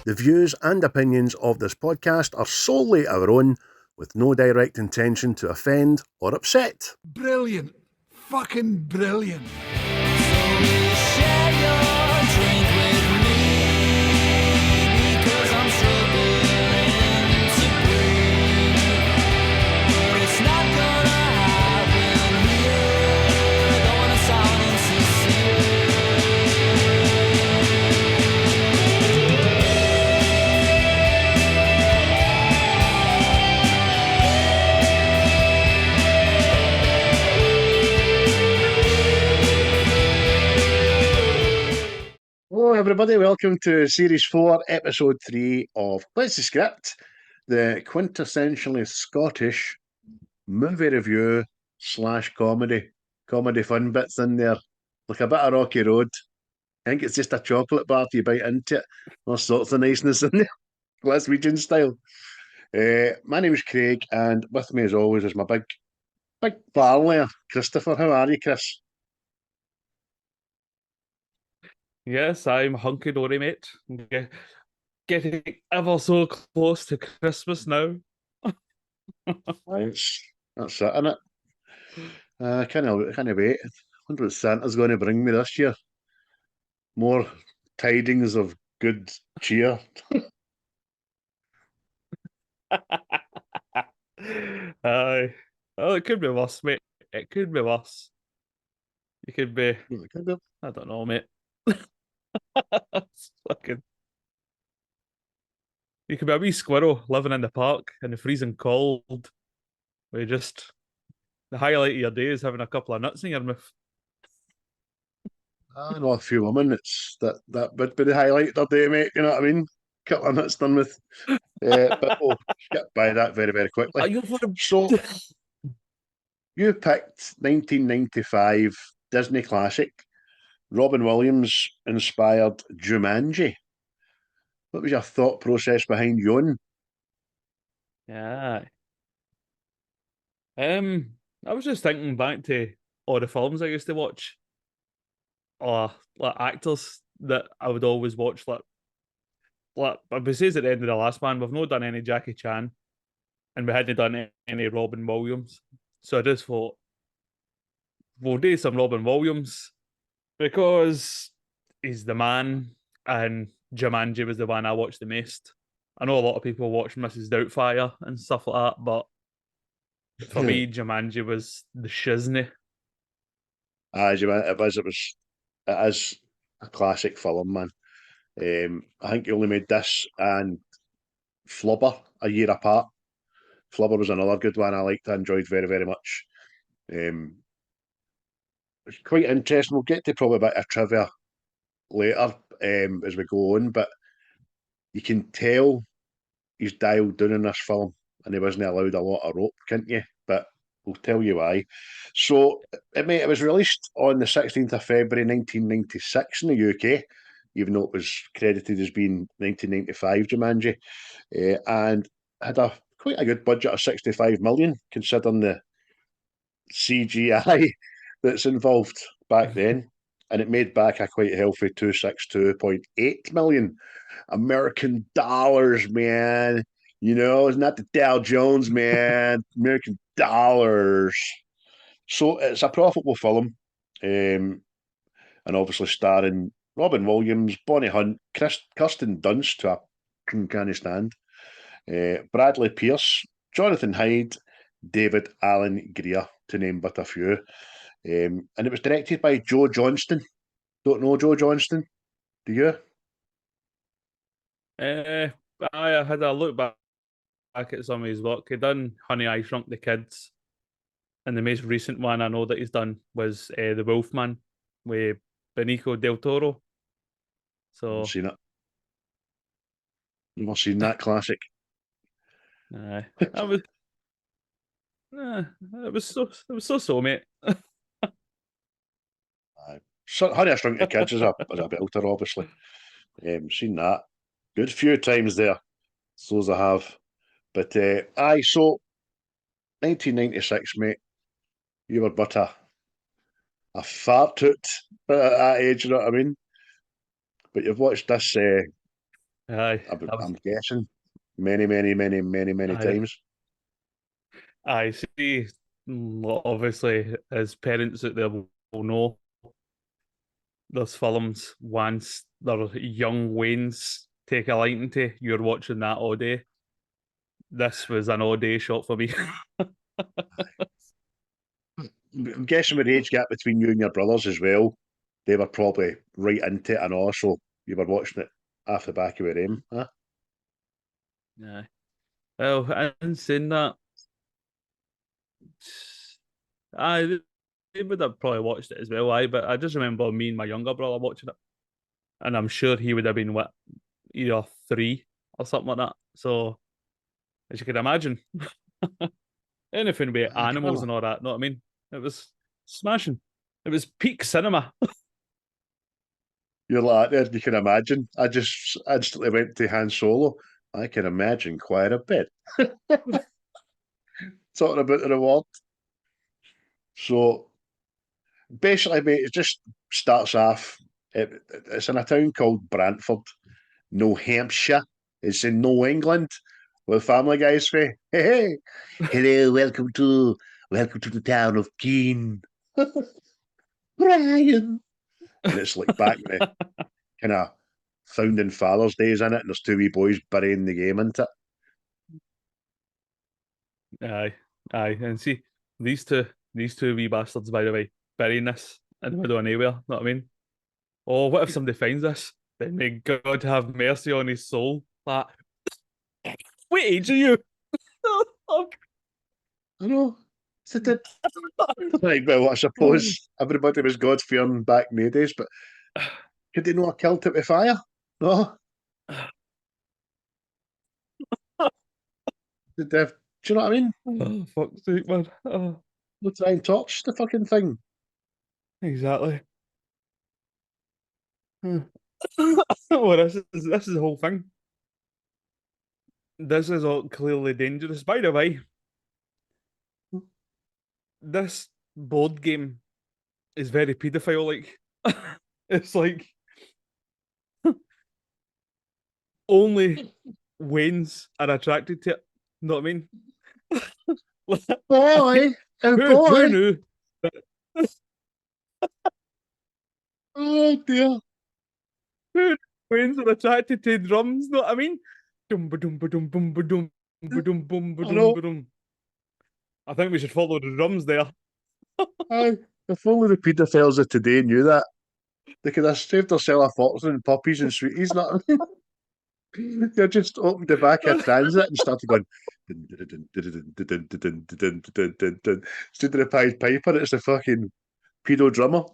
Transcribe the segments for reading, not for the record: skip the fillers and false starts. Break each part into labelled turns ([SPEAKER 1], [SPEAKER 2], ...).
[SPEAKER 1] The views and opinions of this podcast are solely our own, with no direct intention to offend or upset.
[SPEAKER 2] Brilliant. Fucking brilliant.
[SPEAKER 1] Hello everybody, welcome to Series 4, Episode 3 of What's the Script? The quintessentially Scottish movie review / comedy fun bits in there, like a bit of Rocky Road. I think it's just a chocolate bar you bite into it. All sorts of niceness in there, Glaswegian style. My name's Craig, and with me as always is my big pal there, Christopher. How are you, Chris?
[SPEAKER 3] Yes, I'm hunky-dory, mate. Getting ever so close to Christmas now.
[SPEAKER 1] That's it, innit? I can't wait. I wonder what Santa's going to bring me this year. More tidings of good cheer.
[SPEAKER 3] Aye. Oh, it could be worse, mate. It could be worse. You could be... I don't know, mate. It's fucking... You could be a wee squirrel living in the park in the freezing cold. Where you just... The highlight of your day is having a couple of nuts in your mouth.
[SPEAKER 1] I know a few women. It's that would be the highlight of their day, mate. You know what I mean? Couple of nuts done with. But we'll skip by that very, very quickly. So, you picked 1995 Disney classic, Robin Williams inspired Jumanji. What was your thought process behind Yon?
[SPEAKER 3] Yeah. I was just thinking back to all the films I used to watch, or like actors that I would always watch. Like besides at the end of the last one, we've not done any Jackie Chan, and we hadn't done any Robin Williams. So I just thought we'll do some Robin Williams because he's the man, and Jumanji was the one I watched the most. I know a lot of people watch Mrs. Doubtfire and stuff like that, but for me, Jumanji was the shizney.
[SPEAKER 1] It is a classic film, man. I think you only made this and Flubber a year apart. Flubber was another good one I enjoyed very, very much. It's quite interesting. We'll get to probably a bit of trivia later as we go on, but you can tell he's dialed down in this film and he wasn't allowed a lot of rope, can't you? But we'll tell you why. So, it was released on the 16th of February 1996 in the UK, even though it was credited as being 1995 Jumanji, and had quite a good budget of 65 million, considering the CGI that's involved back then. And it made back a quite healthy 262.8 million American dollars, man. You know, it's not the Dow Jones, man. American dollars. So it's a profitable film. And obviously starring Robin Williams, Bonnie Hunt, Kirsten Dunst to a canny stand, Bradley Peirce, Jonathan Hyde, David Alan Greer, to name but a few. And it was directed by Johnston. Don't know Johnston? Do you?
[SPEAKER 3] I had a look back at some of his work. He done Honey, I Shrunk the Kids, and the most recent one I know that he's done was The Wolfman with Benicio del Toro. So
[SPEAKER 1] I've seen it. You've not seen that classic.
[SPEAKER 3] it was so, mate.
[SPEAKER 1] So, Honey, I Shrunk the Kids is a belter, obviously. Seen that. Good few times there. Those I have. But, so 1996, mate. You were but a fart toot at that age, you know what I mean? But you've watched this
[SPEAKER 3] Aye,
[SPEAKER 1] I'm guessing many
[SPEAKER 3] aye,
[SPEAKER 1] times.
[SPEAKER 3] I see. Obviously, as parents out there will know, there's films once their young Waynes take a liking to. You're watching that all day. This was an all day shot for me.
[SPEAKER 1] I'm guessing with the age gap between you and your brothers as well, they were probably right into it and also you were watching it off the back of your aim, huh?
[SPEAKER 3] Yeah. Well, and saying that, I they would have probably watched it as well, but I just remember me and my younger brother watching it, and I'm sure he would have been what, either 3 or something like that. So as you can imagine, anything with animals and all that, know what I mean? It was smashing. It was peak cinema.
[SPEAKER 1] You're like that, you can imagine. I just instantly went to Han Solo. I can imagine quite a bit. Talking about the reward. So basically, mate, it just starts off. It's in a town called Brantford, New Hampshire. It's in New England. Where Family Guy's from. Hey, hello, welcome to the town of Keene, Brian. And it's like back in the kind of founding fathers days in it, and there's 2 wee boys burying the game into it.
[SPEAKER 3] Aye, aye, and see these two wee bastards, by the way, burying this in the middle of nowhere. Know what I mean? Oh, what if somebody finds this? Then may God have mercy on his soul. Like, what age are you?
[SPEAKER 1] I know. Like, well, I suppose everybody was God fearing back in the days, but could they not have killed it with fire? No. Did they have, do you know what I mean?
[SPEAKER 3] Oh, fuck's sake, man. Oh,
[SPEAKER 1] They'll try and torch the fucking thing.
[SPEAKER 3] exactly. Well, this is the whole thing. This is all clearly dangerous. By the way, this board game is very paedophile like. It's like only Waynes are attracted to it. Know what I mean?
[SPEAKER 1] Boy! Oh
[SPEAKER 3] Who
[SPEAKER 1] boy!
[SPEAKER 3] knew?
[SPEAKER 1] Oh dear.
[SPEAKER 3] Who Waynes are attracted to drums? Know what I mean? Dum ba dum ba dum bum ba dum ba dum bum ba
[SPEAKER 1] I
[SPEAKER 3] dum
[SPEAKER 1] know.
[SPEAKER 3] ba dum. I think we should follow the drums there.
[SPEAKER 1] Aye. If only the paedophiles of today knew that, they could have saved themselves a fortune in puppies and sweeties, not they just opened the back of transit and started going. Instead of the Pied Piper, it's the fucking pedo drummer.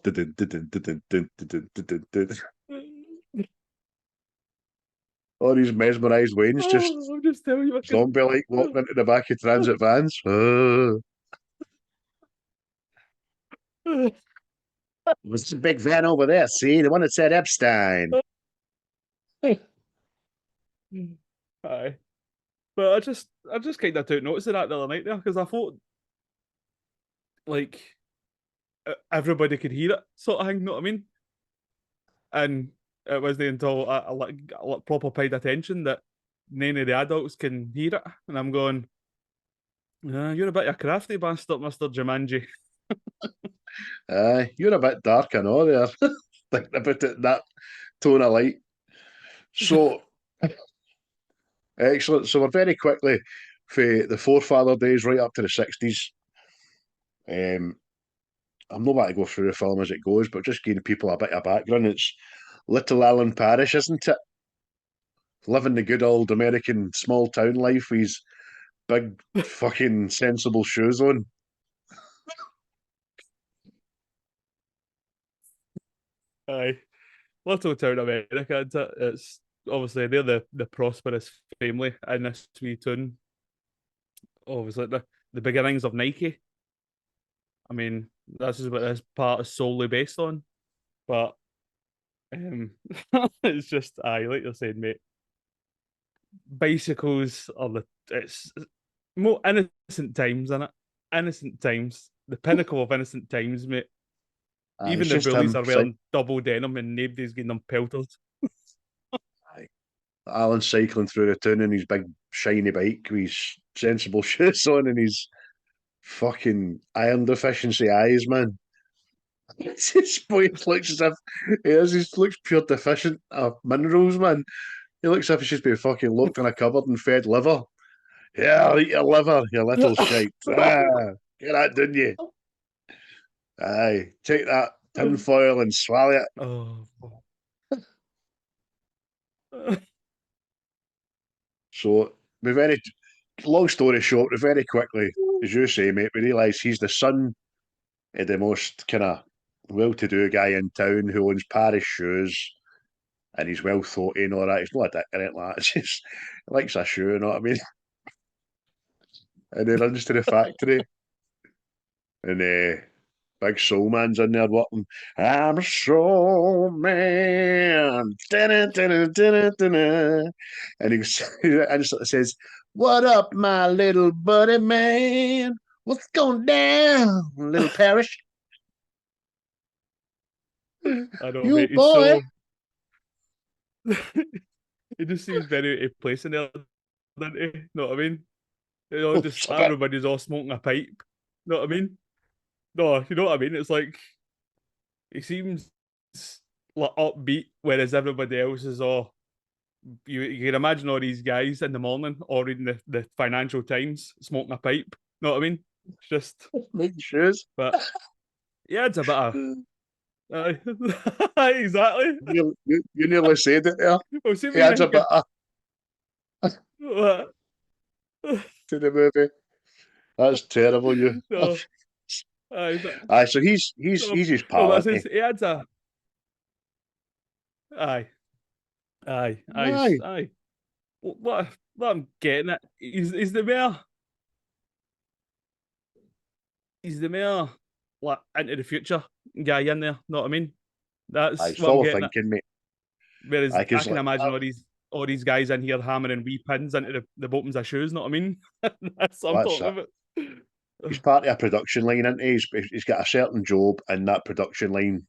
[SPEAKER 1] All these mesmerised Waynes just
[SPEAKER 3] I'm just telling you,
[SPEAKER 1] zombie like walking into the back of transit vans. What's the big van over there? See, the one that said Epstein.
[SPEAKER 3] Aye. But I just kind of took notice of that the other night there because I thought like everybody could hear it, sort of thing. Know what I mean? And it wasn't until I proper paid attention that none of the adults can hear it, and I'm going, "You're a bit of a crafty bastard, Mister Jumanji."
[SPEAKER 1] You're a bit dark, I know there. Thinking about it in that tone of light. So excellent. So we're very quickly for the forefather days right up to the 60s. I'm not about to go through the film as it goes, but just giving people a bit of background. It's little Alan Parrish, isn't it? Living the good old American small town life with his big fucking sensible shoes on.
[SPEAKER 3] Aye, little town America. It's obviously they're the prosperous family in this wee town. Obviously the beginnings of Nike. I mean, this is what this part is solely based on. But um, it's just aye, like you're saying, mate. Bicycles are it's more innocent times, isn't it? Innocent times, the pinnacle of innocent times, mate.
[SPEAKER 1] It's
[SPEAKER 3] Even the
[SPEAKER 1] just
[SPEAKER 3] bullies
[SPEAKER 1] him.
[SPEAKER 3] are wearing double denim and nobody's getting them pelters.
[SPEAKER 1] Alan cycling through the town in his big shiny bike with his sensible shoes on and his fucking iron deficiency eyes, man. His point looks as if he looks pure deficient of minerals, man. He looks as if he's just been fucking locked in a cupboard and fed liver. Yeah, I'll eat your liver, you little shite. Get that, didn't you? Aye, take that tinfoil and swallow it.
[SPEAKER 3] Oh.
[SPEAKER 1] So, we very, long story short, we very quickly, as you say, mate, we realise he's the son of the most kind of well-to-do guy in town who owns Paris shoes, and he's well thought in all that. He's not a dick or anything like that. It's just, he likes a shoe, you know what I mean? And he runs to the factory, and big soul man's in there working. I'm a soul man. And he goes, and sort of says, "What up, my little buddy man? What's going down, little Parrish?"
[SPEAKER 3] I know,
[SPEAKER 1] You
[SPEAKER 3] mate. He's
[SPEAKER 1] boy.
[SPEAKER 3] so. He just seems very out of place in there, doesn't he? Know what I mean? You know, just everybody's all smoking a pipe. Know what I mean? No, you know what I mean? It's like he seems like upbeat, whereas everybody else is all. You can imagine all these guys in the morning or reading the Financial Times smoking a pipe. Know what I mean? It's just
[SPEAKER 1] making shoes.
[SPEAKER 3] But yeah, it's a bit of. Exactly.
[SPEAKER 1] You nearly said it there.
[SPEAKER 3] Well,
[SPEAKER 1] He adds a bit of
[SPEAKER 3] what?
[SPEAKER 1] to the movie. That's terrible, you.
[SPEAKER 3] No.
[SPEAKER 1] Aye, so he's his pal,
[SPEAKER 3] that's
[SPEAKER 1] isn't
[SPEAKER 3] he adds a. Aye. What I'm getting at, he's the mayor. He's the mayor, like into the future guy in there. Know what I mean? That's
[SPEAKER 1] Aye,
[SPEAKER 3] what I'm
[SPEAKER 1] full of
[SPEAKER 3] getting
[SPEAKER 1] thinking, mate.
[SPEAKER 3] Whereas
[SPEAKER 1] Aye,
[SPEAKER 3] I
[SPEAKER 1] 'cause
[SPEAKER 3] can
[SPEAKER 1] like,
[SPEAKER 3] imagine all these guys in here hammering wee pins into the bottoms of shoes. Know what I mean? That's what I'm
[SPEAKER 1] that's
[SPEAKER 3] talking
[SPEAKER 1] it.
[SPEAKER 3] about.
[SPEAKER 1] He's part of a production line, isn't he? He's got a certain job in that production line,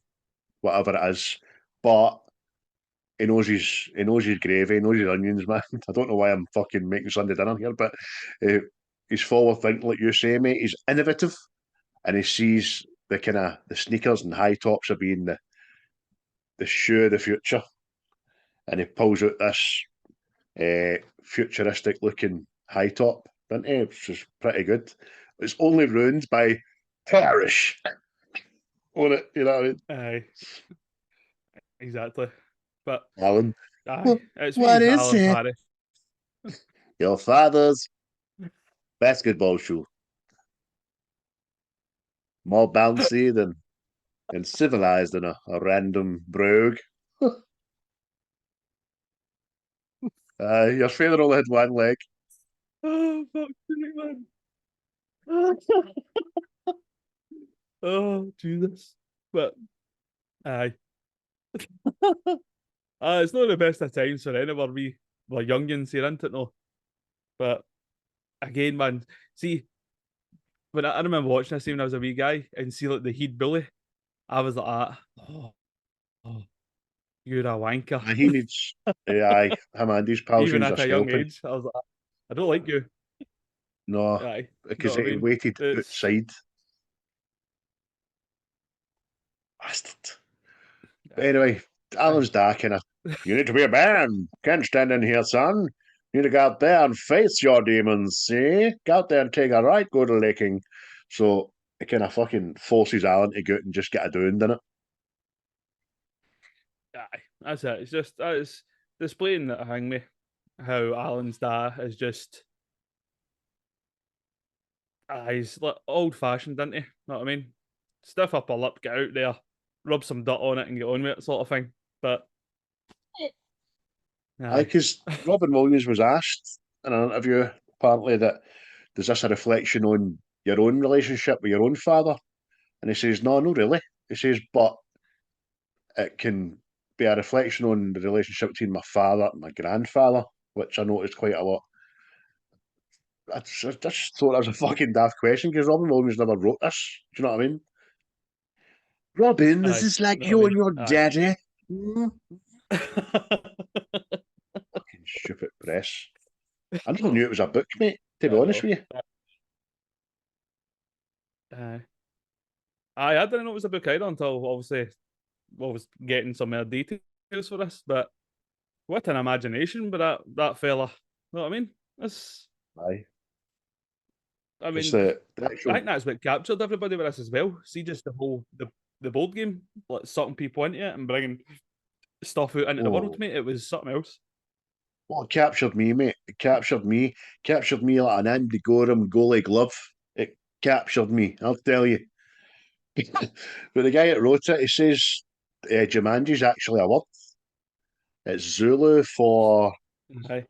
[SPEAKER 1] whatever it is. But he knows his gravy, he knows his onions, man. I don't know why I'm fucking making Sunday dinner here, but he's forward thinking, like you say, mate. He's innovative, and he sees the kind of the sneakers and high tops are being the shoe of the future, and he pulls out this futuristic looking high top, doesn't he? Which is pretty good. It's only ruined by Parrish on it, you know what I mean?
[SPEAKER 3] Aye, exactly. But
[SPEAKER 1] Alan,
[SPEAKER 3] it's
[SPEAKER 1] what
[SPEAKER 3] me,
[SPEAKER 1] is
[SPEAKER 3] Alan
[SPEAKER 1] it?
[SPEAKER 3] Parrish.
[SPEAKER 1] Your father's basketball shoe. More bouncy than civilized than a random brogue. Your father only had one leg.
[SPEAKER 3] Oh, fuck me, man. Oh, Jesus. But, aye. It's not the best of times for anyone. We're youngins here, isn't it? No. But, again, man, see, when I remember watching this when I was a wee guy and see like the Hyde bully, I was like, oh, you're a wanker.
[SPEAKER 1] He needs, aye, him and his pals
[SPEAKER 3] Even
[SPEAKER 1] needs
[SPEAKER 3] at
[SPEAKER 1] a
[SPEAKER 3] a young
[SPEAKER 1] scalping.
[SPEAKER 3] age, I was like, I don't like you.
[SPEAKER 1] No,
[SPEAKER 3] Aye,
[SPEAKER 1] because
[SPEAKER 3] know what I
[SPEAKER 1] he
[SPEAKER 3] mean?
[SPEAKER 1] waited
[SPEAKER 3] It's
[SPEAKER 1] outside. Bastard. But anyway, Alan's dark and you need to be a man. Can't stand in here, son. You need to go out there and face your demons, see? Go out there and take a right good licking. So it kind of fucking forces Alan to go out and just get a doing, doesn't it?
[SPEAKER 3] aye, that's it. It's just it's displaying that hang me how Alan's dad is just he's like old fashioned, isn't he? Know what I mean? Stiff upper lip, get out there, rub some dirt on it and get on with it, sort of thing. But
[SPEAKER 1] Because Robin Williams was asked in an interview, apparently, that does this a reflection on your own relationship with your own father? And he says, no, not really. He says, but it can be a reflection on the relationship between my father and my grandfather, which I noticed quite a lot. I just thought that was a fucking daft question because Robin Williams never wrote this. Do you know what I mean? Robin, this is like
[SPEAKER 3] know
[SPEAKER 1] you
[SPEAKER 3] what I
[SPEAKER 1] and
[SPEAKER 3] mean?
[SPEAKER 1] your daddy. Fucking stupid press. I never knew it was a book, mate, to be honest with you.
[SPEAKER 3] I didn't know it was a book either until obviously I was getting some more details for this, but what an imagination by that fella. You know what I mean?
[SPEAKER 1] Aye.
[SPEAKER 3] I mean,
[SPEAKER 1] the
[SPEAKER 3] I
[SPEAKER 1] actual...
[SPEAKER 3] think that's what captured everybody with this as well. See, just the whole the board game, like sucking people into it and bringing stuff out into the world, mate. It was something else.
[SPEAKER 1] Well, it captured me, mate. It captured me. Captured me like an Andy Gorham goalie glove. It captured me, I'll tell you. But the guy that wrote it, he says Jumanji is actually a word. It's Zulu for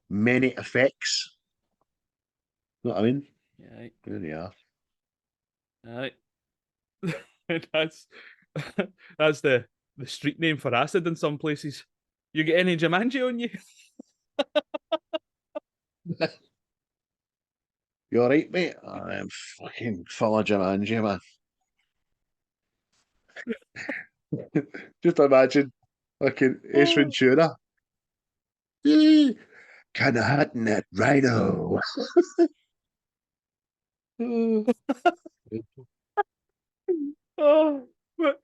[SPEAKER 1] many effects. You know what I mean?
[SPEAKER 3] Yeah.
[SPEAKER 1] There they are.
[SPEAKER 3] Aye. That's the street name for acid in some places. You get any Jumanji on you?
[SPEAKER 1] You alright, mate? I am fucking full of Jumanji, man. Just imagine fucking Ace Ventura. Kind of hot in that rhino.
[SPEAKER 3] But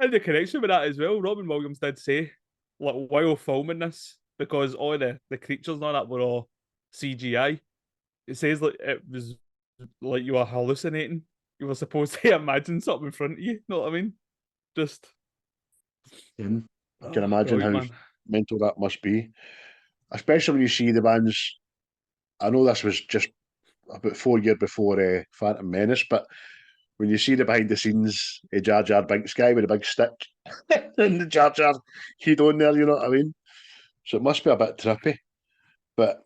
[SPEAKER 3] and the connection with that as well, Robin Williams did say, like, while filming this, because all the creatures and all that were all CGI, it says like it was like you were hallucinating. You were supposed to imagine something in front of you. Know what I mean? Just
[SPEAKER 1] I can imagine how mental that must be. Especially when you see the bands. I know this was just about 4 years before Phantom Menace, but when you see the behind the scenes Jar Jar Binks guy with a big stick and the Jar Jar head on there, you know what I mean? So it must be a bit trippy. But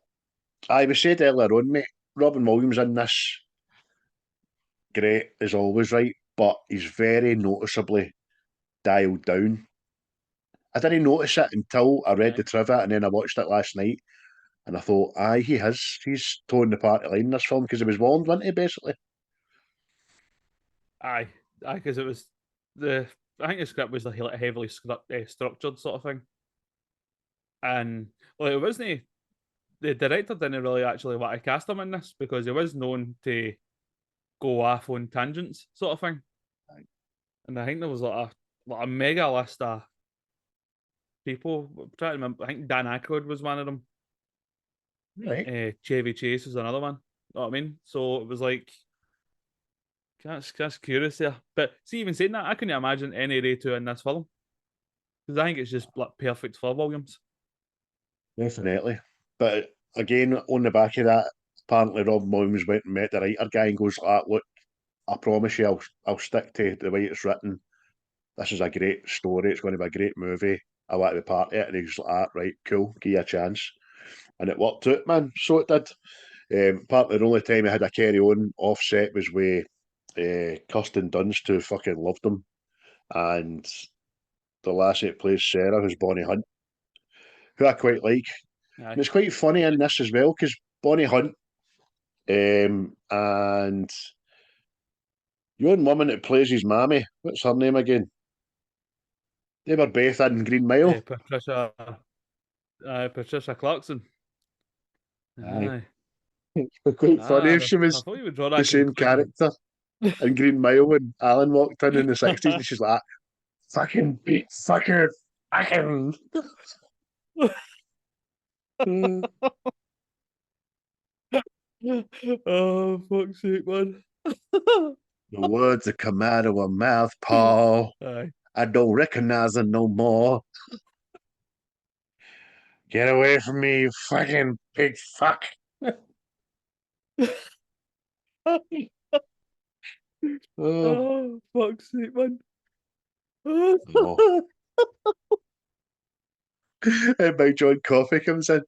[SPEAKER 1] I was said earlier on, mate, Robin Williams in this, great as always, right? But he's very noticeably dialed down. I didn't notice it until I read the trivia and then I watched it last night and I thought, aye, he's towing the party line in this film because he was warned, wasn't he, basically?
[SPEAKER 3] Aye, because it was I think the script was like heavily structured sort of thing, and well, it wasn't. The director didn't really actually want to cast him in this because he was known to go off on tangents, sort of thing. Aye. And I think there was like a mega list of people. I'm trying to remember. I think Dan Aykroyd was one of them.
[SPEAKER 1] Right.
[SPEAKER 3] Chevy Chase was another one. You know what I mean? So it was like. That's curious there. But see, even saying that, I couldn't imagine any Ray 2 in this film. Because I think it's just like perfect for Williams.
[SPEAKER 1] Definitely. But again, on the back of that, apparently Rob Williams went and met the writer guy and goes, look, I promise you I'll stick to the way it's written. This is a great story. It's going to be a great movie. I want to be part of it. And he's like, right, cool, give you a chance. And it worked out, man. So it did. Partly the only time he had a carry on offset was with Kirsten Dunst, who fucking loved him. And the lassie that plays Sarah, who's Bonnie Hunt, who I quite like. And it's quite funny in this as well, because Bonnie Hunt and your woman that plays his mammy, what's her name again? They were both in Green Mile.
[SPEAKER 3] Patricia Clarkson.
[SPEAKER 1] Aye. It's quite funny if she was the same character in Green Mile when Alan walked in the 60s and she's like, fucking beat fucker, fucking.
[SPEAKER 3] Oh, fuck's sake, man.
[SPEAKER 1] The words that come out of her mouth, Paul.
[SPEAKER 3] Aye.
[SPEAKER 1] I don't recognize them no more. Get away from me, you fucking big fuck.
[SPEAKER 3] Oh, fuck's sake, man.
[SPEAKER 1] Oh. And Big John Coffey comes in.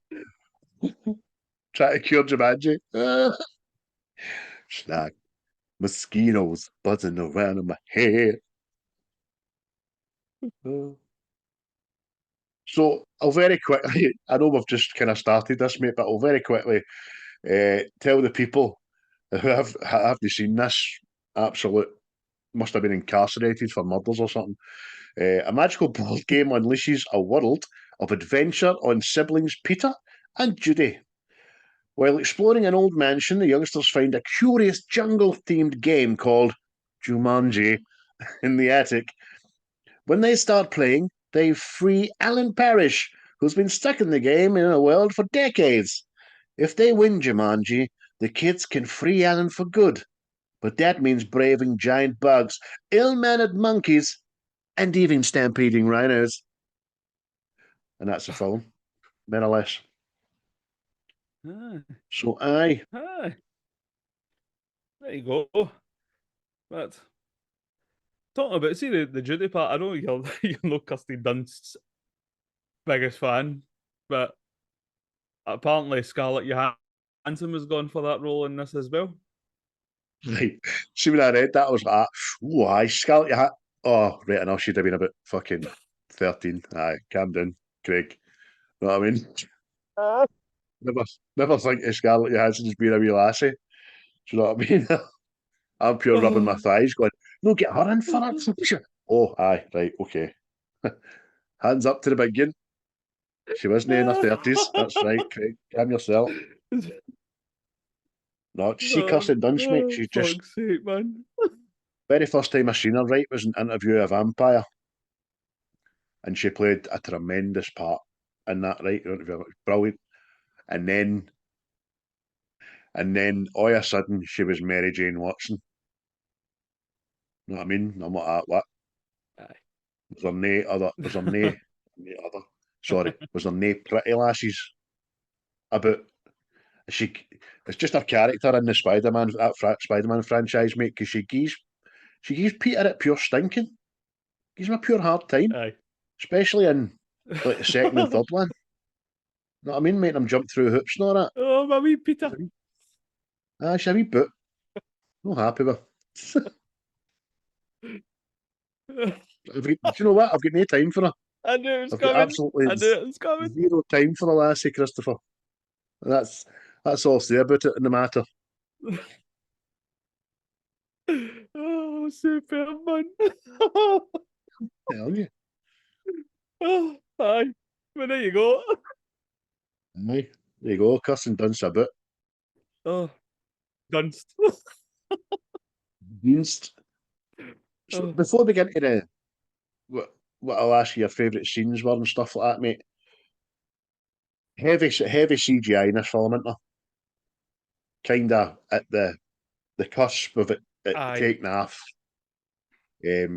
[SPEAKER 1] Trying to cure Jumanji. It's like mosquitoes buzzing around in my head. So I'll very quickly, I know we've just kind of started this, mate, but I'll very quickly tell the people who have they seen this, absolute, must have been incarcerated for murders or something. A magical board game unleashes a world of adventure on siblings Peter and Judy. While exploring an old mansion, the youngsters find a curious jungle-themed game called Jumanji in the attic. When they start playing, they free Alan Parrish, who's been stuck in the game in a world for decades. If they win Jumanji, the kids can free Alan for good. But that means braving giant bugs, ill-mannered monkeys, and even stampeding rhinos. And that's the film, more or less.
[SPEAKER 3] Ah,
[SPEAKER 1] So, aye.
[SPEAKER 3] ah. There you go. But talking about, see the Judy part, I know you're Kirsten Dunst's biggest fan, but apparently Scarlett Johansson was gone for that role in this as well.
[SPEAKER 1] Right. See, when I read that, I was like, oh, aye, Scarlett Johansson. Oh, right enough, she'd have been about fucking 13. Aye, calm down, Craig. Know what I mean? Never think of Scarlett Johansson as being a wee lassie. Do you know what I mean? I'm pure rubbing my thighs, going, no, get her in for it. Oh, aye, right, okay. Hands up to the big gun. She wasn't in her 30s. That's right, Craig. Calm yourself. No, see Kirsten Dunst, mate. She's just,
[SPEAKER 3] fuck's sake, man.
[SPEAKER 1] very first time I seen her, right, was an Interview of a Vampire. And she played a tremendous part in that, right? Brilliant. And then all of a sudden she was Mary Jane Watson. You know what I mean? I'm like, what?
[SPEAKER 3] Aye.
[SPEAKER 1] Was there nae pretty lasses about? She, it's just her character in the Spider-Man franchise, mate, because she gives Peter it pure stinking. Gives him a pure hard time.
[SPEAKER 3] Aye.
[SPEAKER 1] Especially in like the second and third one. You know what I mean? Making him jump through hoops and all that.
[SPEAKER 3] Oh, my wee Peter.
[SPEAKER 1] She's a wee bit. Not happy with her. Do you know what? I've got no time for her.
[SPEAKER 3] I knew it was
[SPEAKER 1] I've got
[SPEAKER 3] coming.
[SPEAKER 1] absolutely
[SPEAKER 3] I knew it was coming.
[SPEAKER 1] zero time for the lassie, Christopher. That's all I'll say about it in the matter.
[SPEAKER 3] Oh, super man.
[SPEAKER 1] Tell you.
[SPEAKER 3] Oh, aye. Well, there you go.
[SPEAKER 1] Aye. There you go. Kirsten Dunst a bit.
[SPEAKER 3] Oh, Dunst.
[SPEAKER 1] Dunst. So
[SPEAKER 3] Oh.
[SPEAKER 1] before we get into what I'll ask you your favourite scenes were and stuff like that, mate. Heavy CGI in this film, isn't there? Kinda at the cusp of it
[SPEAKER 3] Aye.
[SPEAKER 1] taking off. I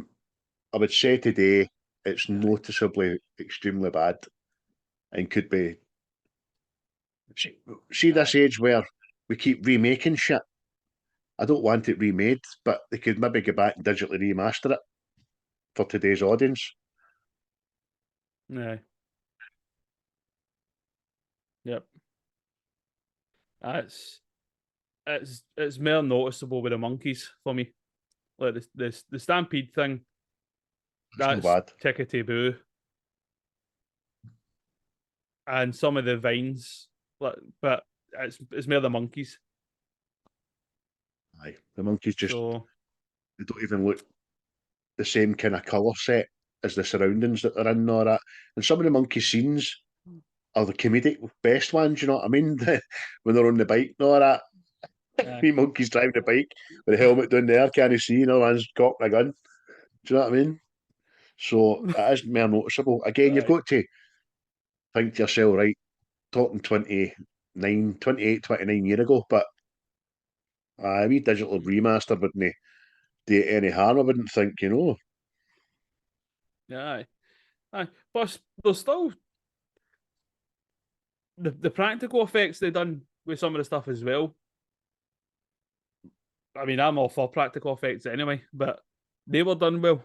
[SPEAKER 1] would say today it's noticeably extremely bad and could be. See this age where we keep remaking shit. I don't want it remade, but they could maybe go back and digitally remaster it for today's audience.
[SPEAKER 3] Aye. Yep. It's more noticeable with the monkeys for me. Like the stampede thing.
[SPEAKER 1] That's
[SPEAKER 3] That's
[SPEAKER 1] no bad.
[SPEAKER 3] tickety boo. And some of the vines, but it's more the monkeys.
[SPEAKER 1] Aye, the monkeys just
[SPEAKER 3] So
[SPEAKER 1] they don't even look the same kind of colour set as the surroundings that they're in and all that. And some of the monkey scenes are the comedic best ones, you know what I mean? When they're on the bike and all that. Three monkeys driving the bike with a helmet down there, can't you see? Another one's cocking a gun. Do you know what I mean? So it is more noticeable. Again, you've got to think to yourself, right, talking 28, 29 years ago, but a wee digital remaster wouldn't do any harm, I wouldn't think, you know.
[SPEAKER 3] aye. Plus, there's still the practical effects they've done with some of the stuff as well. I mean, I'm all for practical effects anyway, but they were done well.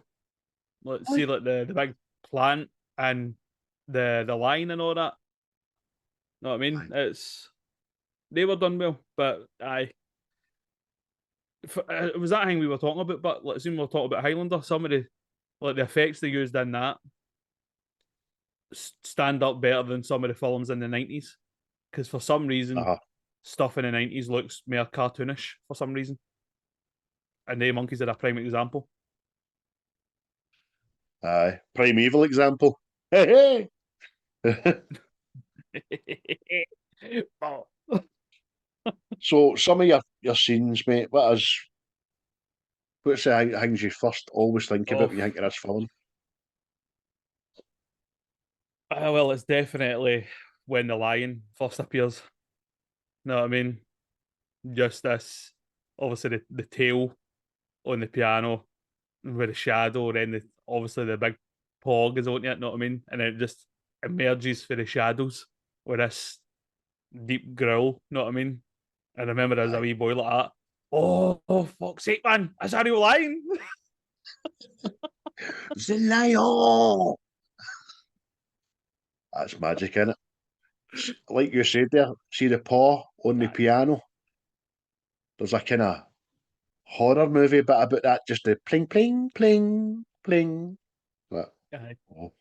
[SPEAKER 3] Let's see, like the big plant and the line and all that. Know what I mean? They were done well, but it was that thing we were talking about. But let's assume we're talking about Highlander. Some of the effects they used in that stand up better than some of the films in the 90s, because for some reason stuff in the 90s looks more cartoonish for some reason, and the monkeys are a prime example.
[SPEAKER 1] Primeval example. Hey, hey.
[SPEAKER 3] Oh.
[SPEAKER 1] So some of your scenes, mate, what's the things you first always think about when you think of this film?
[SPEAKER 3] Well, it's definitely when the lion first appears. Know what I mean? Just this, obviously the tail on the piano with the shadow, then obviously the big paw goes on it, know what I mean? And then it just emerges for the shadows with this deep growl, know what I mean? And I remember as a wee boy like that, oh fuck's sake, man, that's a real lion.
[SPEAKER 1] The lion! That's magic, innit? Like you said there, see the paw on the piano? There's a kind of horror movie bit about that, just the pling, pling, pling, pling. But, oh.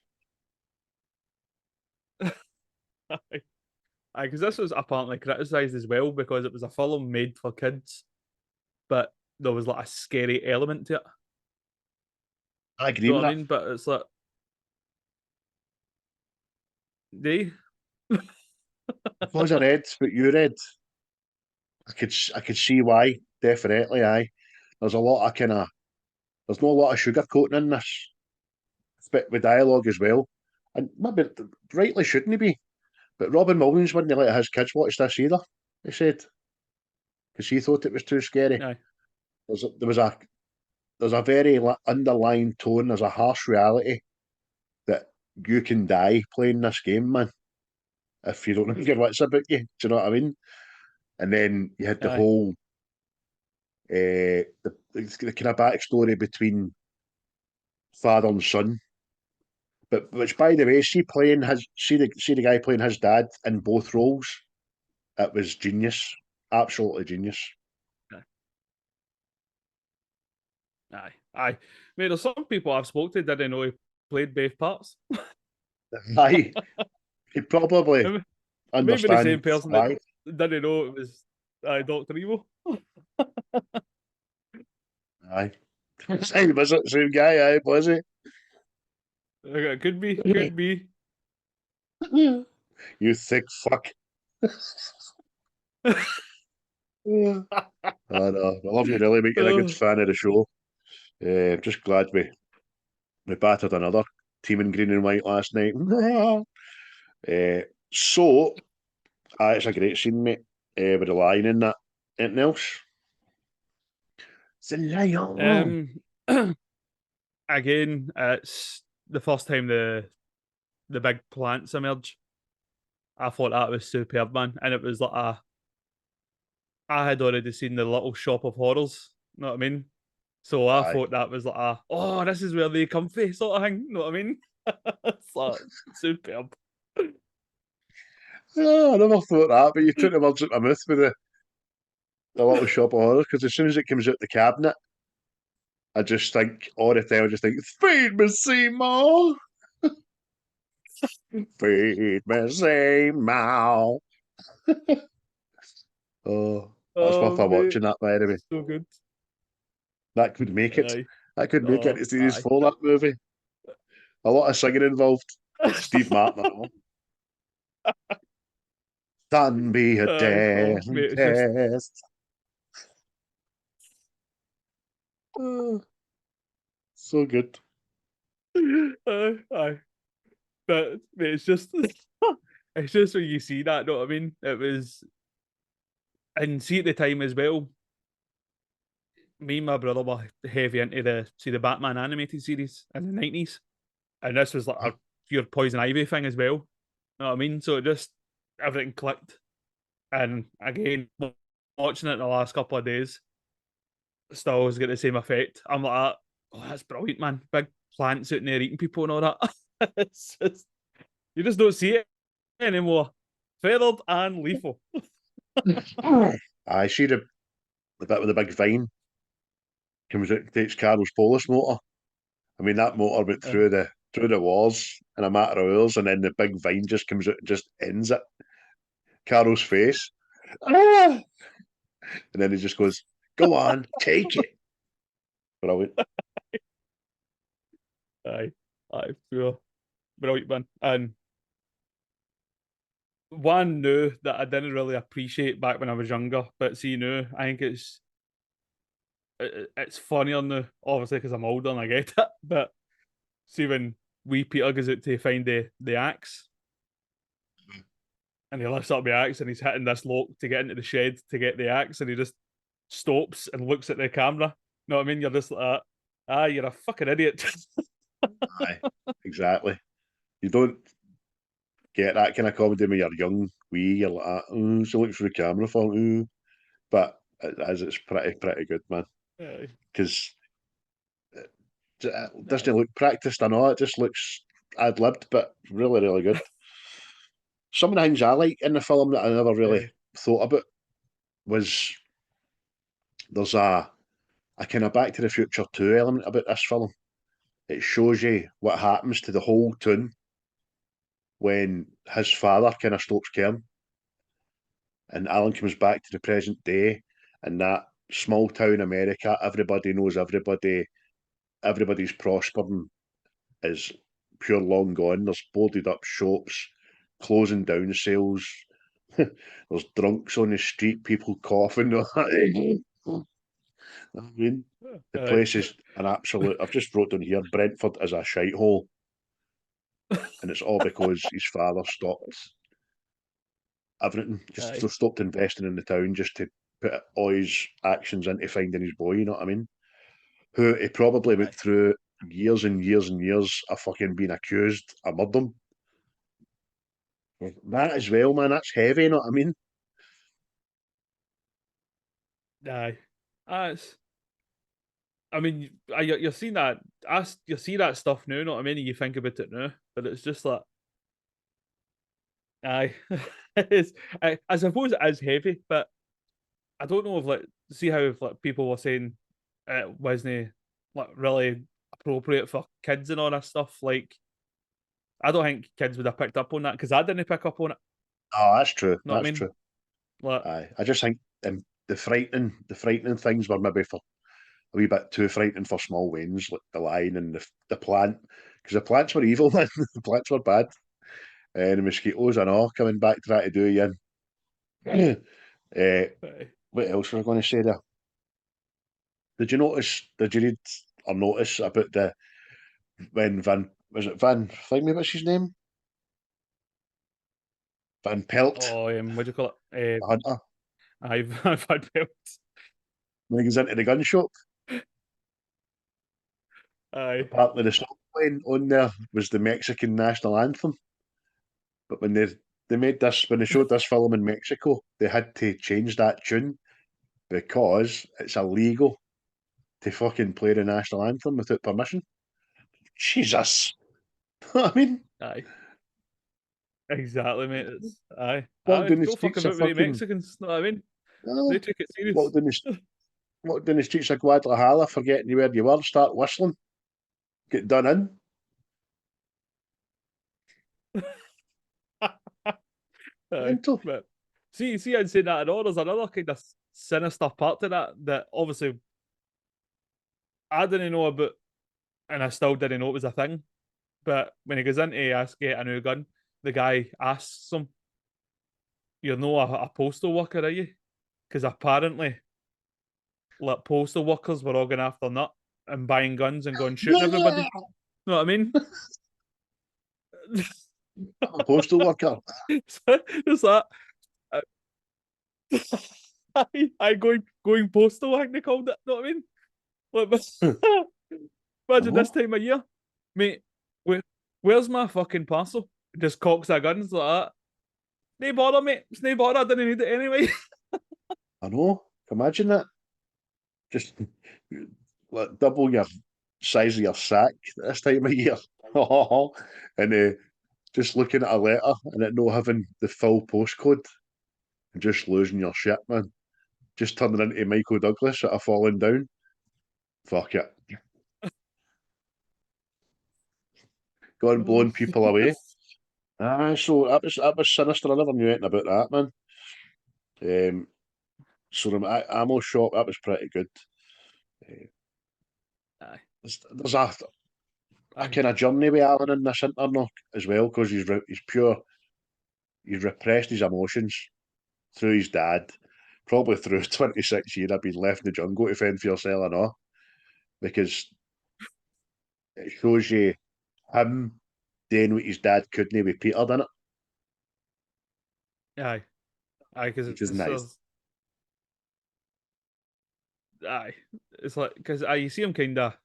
[SPEAKER 3] Because this was apparently criticised as well because it was a film made for kids, but there was like a scary element to it.
[SPEAKER 1] I agree
[SPEAKER 3] You know
[SPEAKER 1] with
[SPEAKER 3] what I
[SPEAKER 1] that.
[SPEAKER 3] mean? But it's like, they.
[SPEAKER 1] Because I read what you read, I could see why. Definitely, aye. There's a lot of there's not a lot of sugarcoating in this, but with dialogue as well. And maybe rightly shouldn't be. But Robin Williams wouldn't let his kids watch this either, he said, because he thought it was too scary.
[SPEAKER 3] Aye.
[SPEAKER 1] There's a very underlying tone, there's a harsh reality that you can die playing this game, man, if you don't know your wits about you. Do you know what I mean? And then you had the
[SPEAKER 3] Aye.
[SPEAKER 1] whole the kind of backstory between father and son. But which, by the way, see the guy playing his dad in both roles. It was genius, absolutely genius.
[SPEAKER 3] Aye. Aye. Mate, there's some people I've spoke to didn't know he played both parts.
[SPEAKER 1] Aye, he probably
[SPEAKER 3] Maybe the same
[SPEAKER 1] understands
[SPEAKER 3] person
[SPEAKER 1] why.
[SPEAKER 3] that didn't know it was Dr. Evil.
[SPEAKER 1] Aye, same was it? Same guy, aye, was he?
[SPEAKER 3] Could be, could be.
[SPEAKER 1] You thick fuck. Yeah. I know. I love you, really making a good fan of the show. Just glad we battered another team in green and white last night. So, it's a great scene, mate, with the lion in that. Anything else? It's a lion.
[SPEAKER 3] Again, it's the first time the big plants emerge. I thought that was superb, man. And it was like I had already seen the Little Shop of Horrors, you know what I mean? So I
[SPEAKER 1] Aye.
[SPEAKER 3] thought that was like oh, this is where they comfy sort of thing, you know what I mean? It's like superb.
[SPEAKER 1] Oh, I never thought that, but you took the words out my mouth with the little shop of horrors, because as soon as it comes out the cabinet, I just think, all the time, I just think, feed me, Seymour! Feed me, Seymour! Oh, that's worth
[SPEAKER 3] Oh,
[SPEAKER 1] a
[SPEAKER 3] mate,
[SPEAKER 1] watching that, by the way.
[SPEAKER 3] so good.
[SPEAKER 1] That could make it.
[SPEAKER 3] Aye.
[SPEAKER 1] That could make it
[SPEAKER 3] Oh,
[SPEAKER 1] to series
[SPEAKER 3] aye.
[SPEAKER 1] 4, that movie. A lot of singing involved. Steve Martin, that one. Son be a
[SPEAKER 3] Aye. Oh, mate, it's just
[SPEAKER 1] dentist. Oh, so good.
[SPEAKER 3] aye. But mate, it's just it's just when you see that, know what I mean? It was and see at the time as well, me and my brother were heavy into the Batman animated series in the 90s. And this was like a pure Poison Ivy thing as well. Know what I mean? So it just everything clicked. And again, watching it the last couple of days, still has got the same effect. I'm like, oh, that's brilliant, man. Big plants out in there eating people and all that. It's just, you just don't see it anymore. Feathered and lethal.
[SPEAKER 1] I see the bit with the big vine comes out and takes Carol's Polish motor. I mean, that motor went through the walls in a matter of hours, and then the big vine just comes out and just ends it. Carol's face. Ah! And then he just goes, go on, take it. Brilliant.
[SPEAKER 3] Aye, pure brilliant, man. And one new that I didn't really appreciate back when I was younger, but see now, I think it's funnier now, obviously because I'm older and I get it. But see when wee Peter goes out to find the axe, and he lifts up the axe and he's hitting this lock to get into the shed to get the axe, and he just stops and looks at the camera. You know what I mean? You're just like, you're a fucking idiot.
[SPEAKER 1] Aye, exactly. You don't get that kind of comedy when you're young, wee. You're like, so looks for the camera for, but it's pretty good, man. Because it doesn't look practiced. I know it just looks ad libbed, but really, really good. Some of the things I like in the film that I never really thought about was there's a kind of Back to the Future 2 element about this film. It shows you what happens to the whole town when his father kind of stops caring. And Alan comes back to the present day, and that small town America, everybody knows everybody, everybody's prospering is pure long gone. There's boarded up shops, closing down sales. There's drunks on the street, people coughing. I mean, the place is an absolute. I've just wrote down here, Brentford is a shithole, and it's all because his father stopped everything. Just stopped investing in the town just to put all his actions into finding his boy. You know what I mean? Who he probably went through years and years and years of fucking being accused of murder. That as well, man. That's heavy. You know what I mean?
[SPEAKER 3] Aye. I mean, you're seeing that. You see that stuff now. Not what I mean. You think about it now, but it's just like, aye. I suppose it is heavy, but I don't know if see how if people were saying it wasn't like really appropriate for kids and all that stuff. Like, I don't think kids would have picked up on that because I didn't pick up on it.
[SPEAKER 1] Oh, that's true.
[SPEAKER 3] Know what I
[SPEAKER 1] That's
[SPEAKER 3] mean?
[SPEAKER 1] true.
[SPEAKER 3] Like,
[SPEAKER 1] Aye. I just think the frightening things were maybe for a wee bit too frightening for small Waynes, like the lion and the plant, because the plants were evil, man. The plants were bad. And the mosquitoes and all coming back to try to do you in. What else was I going to say there? Did you notice? Did you read or notice about the when Van was it Van? Find me what's his name? Van Pelt,
[SPEAKER 3] what do you call it?
[SPEAKER 1] the hunter.
[SPEAKER 3] I've had belts.
[SPEAKER 1] When he goes into the gun shop,
[SPEAKER 3] Aye.
[SPEAKER 1] apparently the song playing on there was the Mexican national anthem. But when they made this, when they showed this film in Mexico, they had to change that tune because it's illegal to fucking play the national anthem without permission. Jesus. I mean,
[SPEAKER 3] Aye. Exactly, mate. It's aye.
[SPEAKER 1] walk down the
[SPEAKER 3] Go fuck
[SPEAKER 1] streets of
[SPEAKER 3] about with the
[SPEAKER 1] fucking
[SPEAKER 3] Mexicans. Know what I mean?
[SPEAKER 1] uh,
[SPEAKER 3] They took it
[SPEAKER 1] walk
[SPEAKER 3] serious.
[SPEAKER 1] down the walk down the streets of Guadalajara, forgetting where you were, start whistling, get done in.
[SPEAKER 3] Aye.
[SPEAKER 1] Mental.
[SPEAKER 3] But see, I'd say that at all. There's another kind of sinister part to that obviously I didn't know about, and I still didn't know it was a thing. But when he goes in to ask get a new gun, the guy asks him, "You're no a postal worker, are you?" Because apparently, like postal workers were all going after nut and buying guns and going shooting everybody. You know what I mean?
[SPEAKER 1] I'm a postal worker.
[SPEAKER 3] It's that. I going postal, I think they called it. Know what I mean? Like, imagine this time of year, mate. Where's my fucking parcel? Just cocks our guns like that. No bother, mate. It's no bother. I didn't need it anyway.
[SPEAKER 1] I know. Imagine that. Just like double your size of your sack this time of year. And just looking at a letter and it not having the full postcode and just losing your shit, man. Just turning into Michael Douglas at a falling down. Fuck it. Going blowing people away. So that was sinister. I never knew anything about that, man. So the ammo shop, that was pretty good.
[SPEAKER 3] Aye.
[SPEAKER 1] There's a kind of journey with Alan in this internet as well, because he's pure. He's repressed his emotions through his dad, probably through 26 years of being left in the jungle to fend for yourself and all, because it shows you him doing what his dad couldn't with Peter, didn't it?
[SPEAKER 3] Aye, because
[SPEAKER 1] Which is nice.
[SPEAKER 3] It's like because you see him kind of.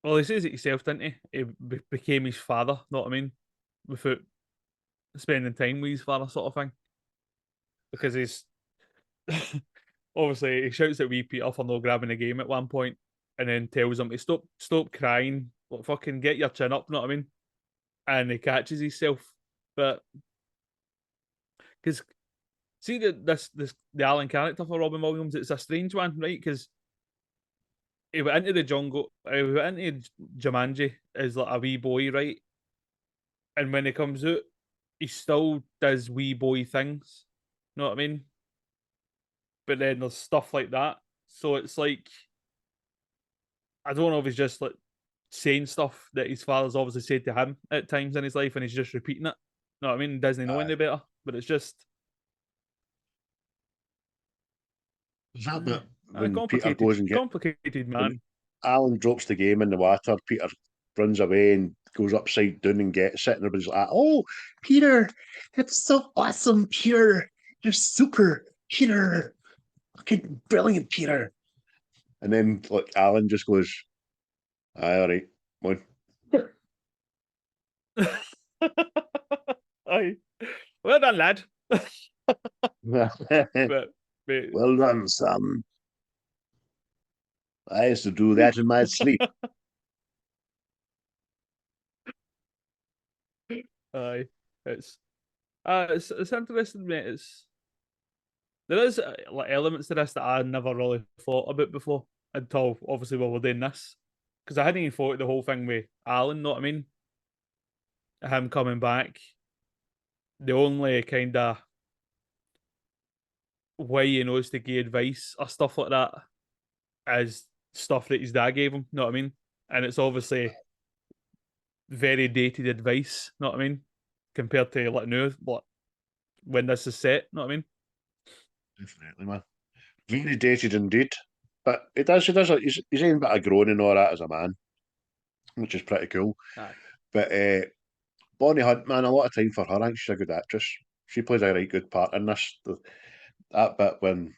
[SPEAKER 3] Well, he says it himself, didn't he? He became his father. Know what I mean? Without spending time with his father, sort of thing. Because he's obviously he shouts at wee Peter for no grabbing the game at one point, and then tells him to stop crying, like, fucking get your chin up. Know what I mean? And he catches himself, but because see the Alan character for Robin Williams, it's a strange one, right? Because he went into the jungle, he went into Jumanji as like a wee boy, right? And when he comes out, he still does wee boy things. Know what I mean? But then there's stuff like that. So it's like, I don't know if he's just like saying stuff that his father's obviously said to him at times in his life and he's just repeating it. Know what I mean? Doesn't he know any better? But it's just.
[SPEAKER 1] Is that bit when Peter
[SPEAKER 3] Complicated,
[SPEAKER 1] goes and
[SPEAKER 3] complicated man.
[SPEAKER 1] Alan drops the game in the water, Peter runs away and goes upside down and gets it, and everybody's like, "Oh, Peter, it's so awesome, Peter. You're super, Peter. Fucking brilliant, Peter." And then like Alan just goes, "Aye, all right, come
[SPEAKER 3] Aye. Well done, lad.
[SPEAKER 1] on."
[SPEAKER 3] But
[SPEAKER 1] Well done, son. I used to do that in my sleep.
[SPEAKER 3] aye, it's interesting, mate. There is like elements to this that I never really thought about before until obviously while we're doing this, because I hadn't even thought of the whole thing with Alan. Know what I mean? Him coming back. The only kind of way he knows to give advice or stuff like that is stuff that his dad gave him. Know what I mean? And it's obviously very dated advice. Know what I mean? Compared to like now, like when this is set. Know what I mean?
[SPEAKER 1] Definitely, man. Very dated indeed. But he's even a bit of grown and all that as a man, which is pretty cool.
[SPEAKER 3] Aye.
[SPEAKER 1] But Bonnie Hunt, man, a lot of time for her. I think she's a good actress. She plays a right good part in this. That bit when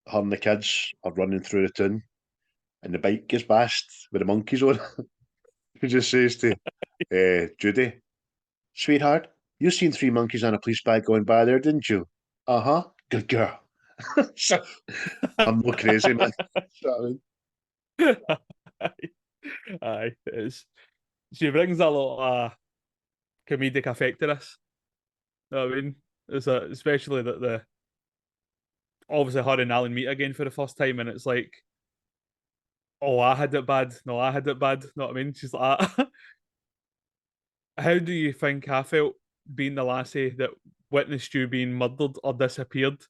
[SPEAKER 1] her and the kids are running through the town and the bike gets bashed with the monkeys on. He just says to Judy, "Sweetheart, you seen 3 monkeys on a police bag going by there, didn't you?" "Uh-huh. Good girl." I'm not crazy, man.
[SPEAKER 3] Aye, she brings a lot of comedic effect to this. You know what I mean? Especially that obviously her and Alan meet again for the first time, and it's like, oh, I had it bad. No, I had it bad. Know what I mean? She's like, how do you think I felt being the lassie that witnessed you being murdered or disappeared,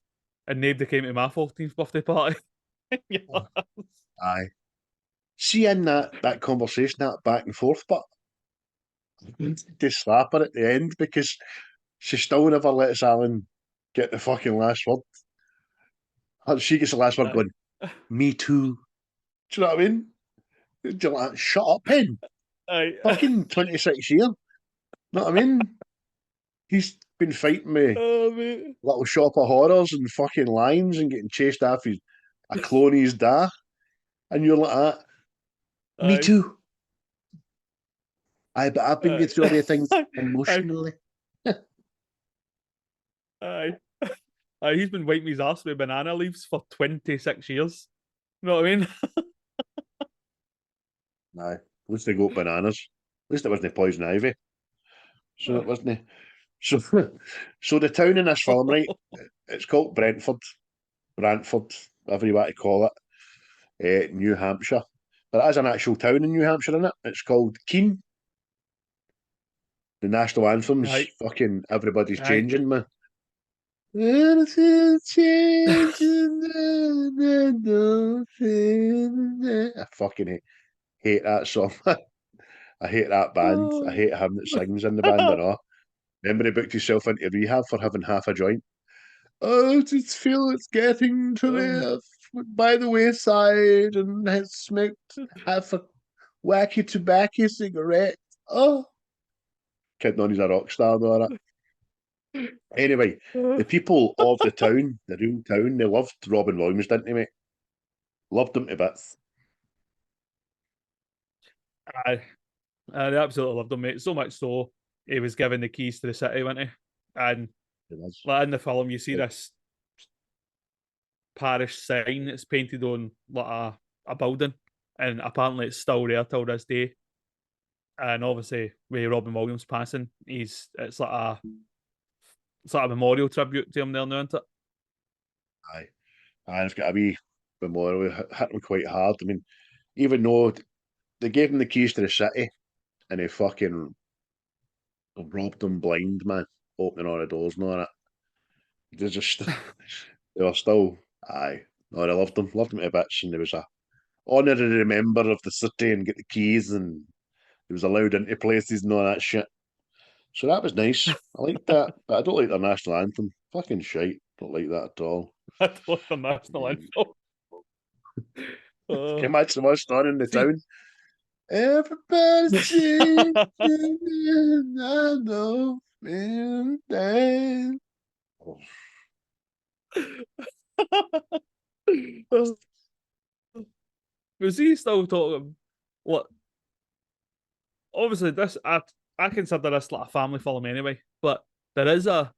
[SPEAKER 3] and nobody came to my 14th birthday party?
[SPEAKER 1] Aye. See in that conversation, that back and forth, but to slap her at the end because she still never lets Alan get the fucking last word. She gets the last word going, "Me too." Do you know what I mean? You're like, shut up, Pen.
[SPEAKER 3] Aye.
[SPEAKER 1] Fucking 26 years. Know what I mean? He's been fighting me little shop of horrors and fucking lions and getting chased after a clone of his dad. And you're like that. "Me too. But I've been going through other things emotionally."
[SPEAKER 3] Aye. He's been wiping his ass with banana leaves for 26 years. You know what I mean?
[SPEAKER 1] Aye. At least they got bananas. At least it wasn't poison ivy. So it wasn't. So, so the town in this film, right? It's called Brantford, whatever you want to call it, New Hampshire. There is an actual town in New Hampshire in it. It's called Keene. The national anthem's fucking everybody's changing, man. I fucking hate that song. I hate that band. I hate him that sings in the band and all. Remember he booked himself into rehab for having half a joint? Oh, I just feel it's getting to the by the wayside and has smoked half a wacky tobacco cigarette. Oh, kidding on, he's a rock star, though. Anyway, the people of the town, the real town, they loved Robin Williams, didn't they, mate? Loved him to bits.
[SPEAKER 3] I absolutely loved him, mate. So much so, he was given the keys to the city, wasn't he? And like in the film, you see this parish sign that's painted on like a building, and apparently it's still there till this day. And obviously, with Robin Williams passing, it's like a memorial tribute to him there now, isn't it?
[SPEAKER 1] Aye. And it's got a wee memorial. Hit him quite hard. I mean, even though they gave him the keys to the city and he fucking robbed him blind, man, opening all the doors and all that. They just, they were still, aye. No, I loved him to bits, and there was a honorary member of the city and get the keys, and he was allowed into places and all that shit. So that was nice. I liked that, but I don't like their national anthem. Fucking shite. Don't like that at all.
[SPEAKER 3] I don't like the national anthem.
[SPEAKER 1] Can you imagine us standing in the town? Everybody sing, I know, man, dance.
[SPEAKER 3] Was he still talking? What? Obviously, this I consider this like a family film anyway, but there is a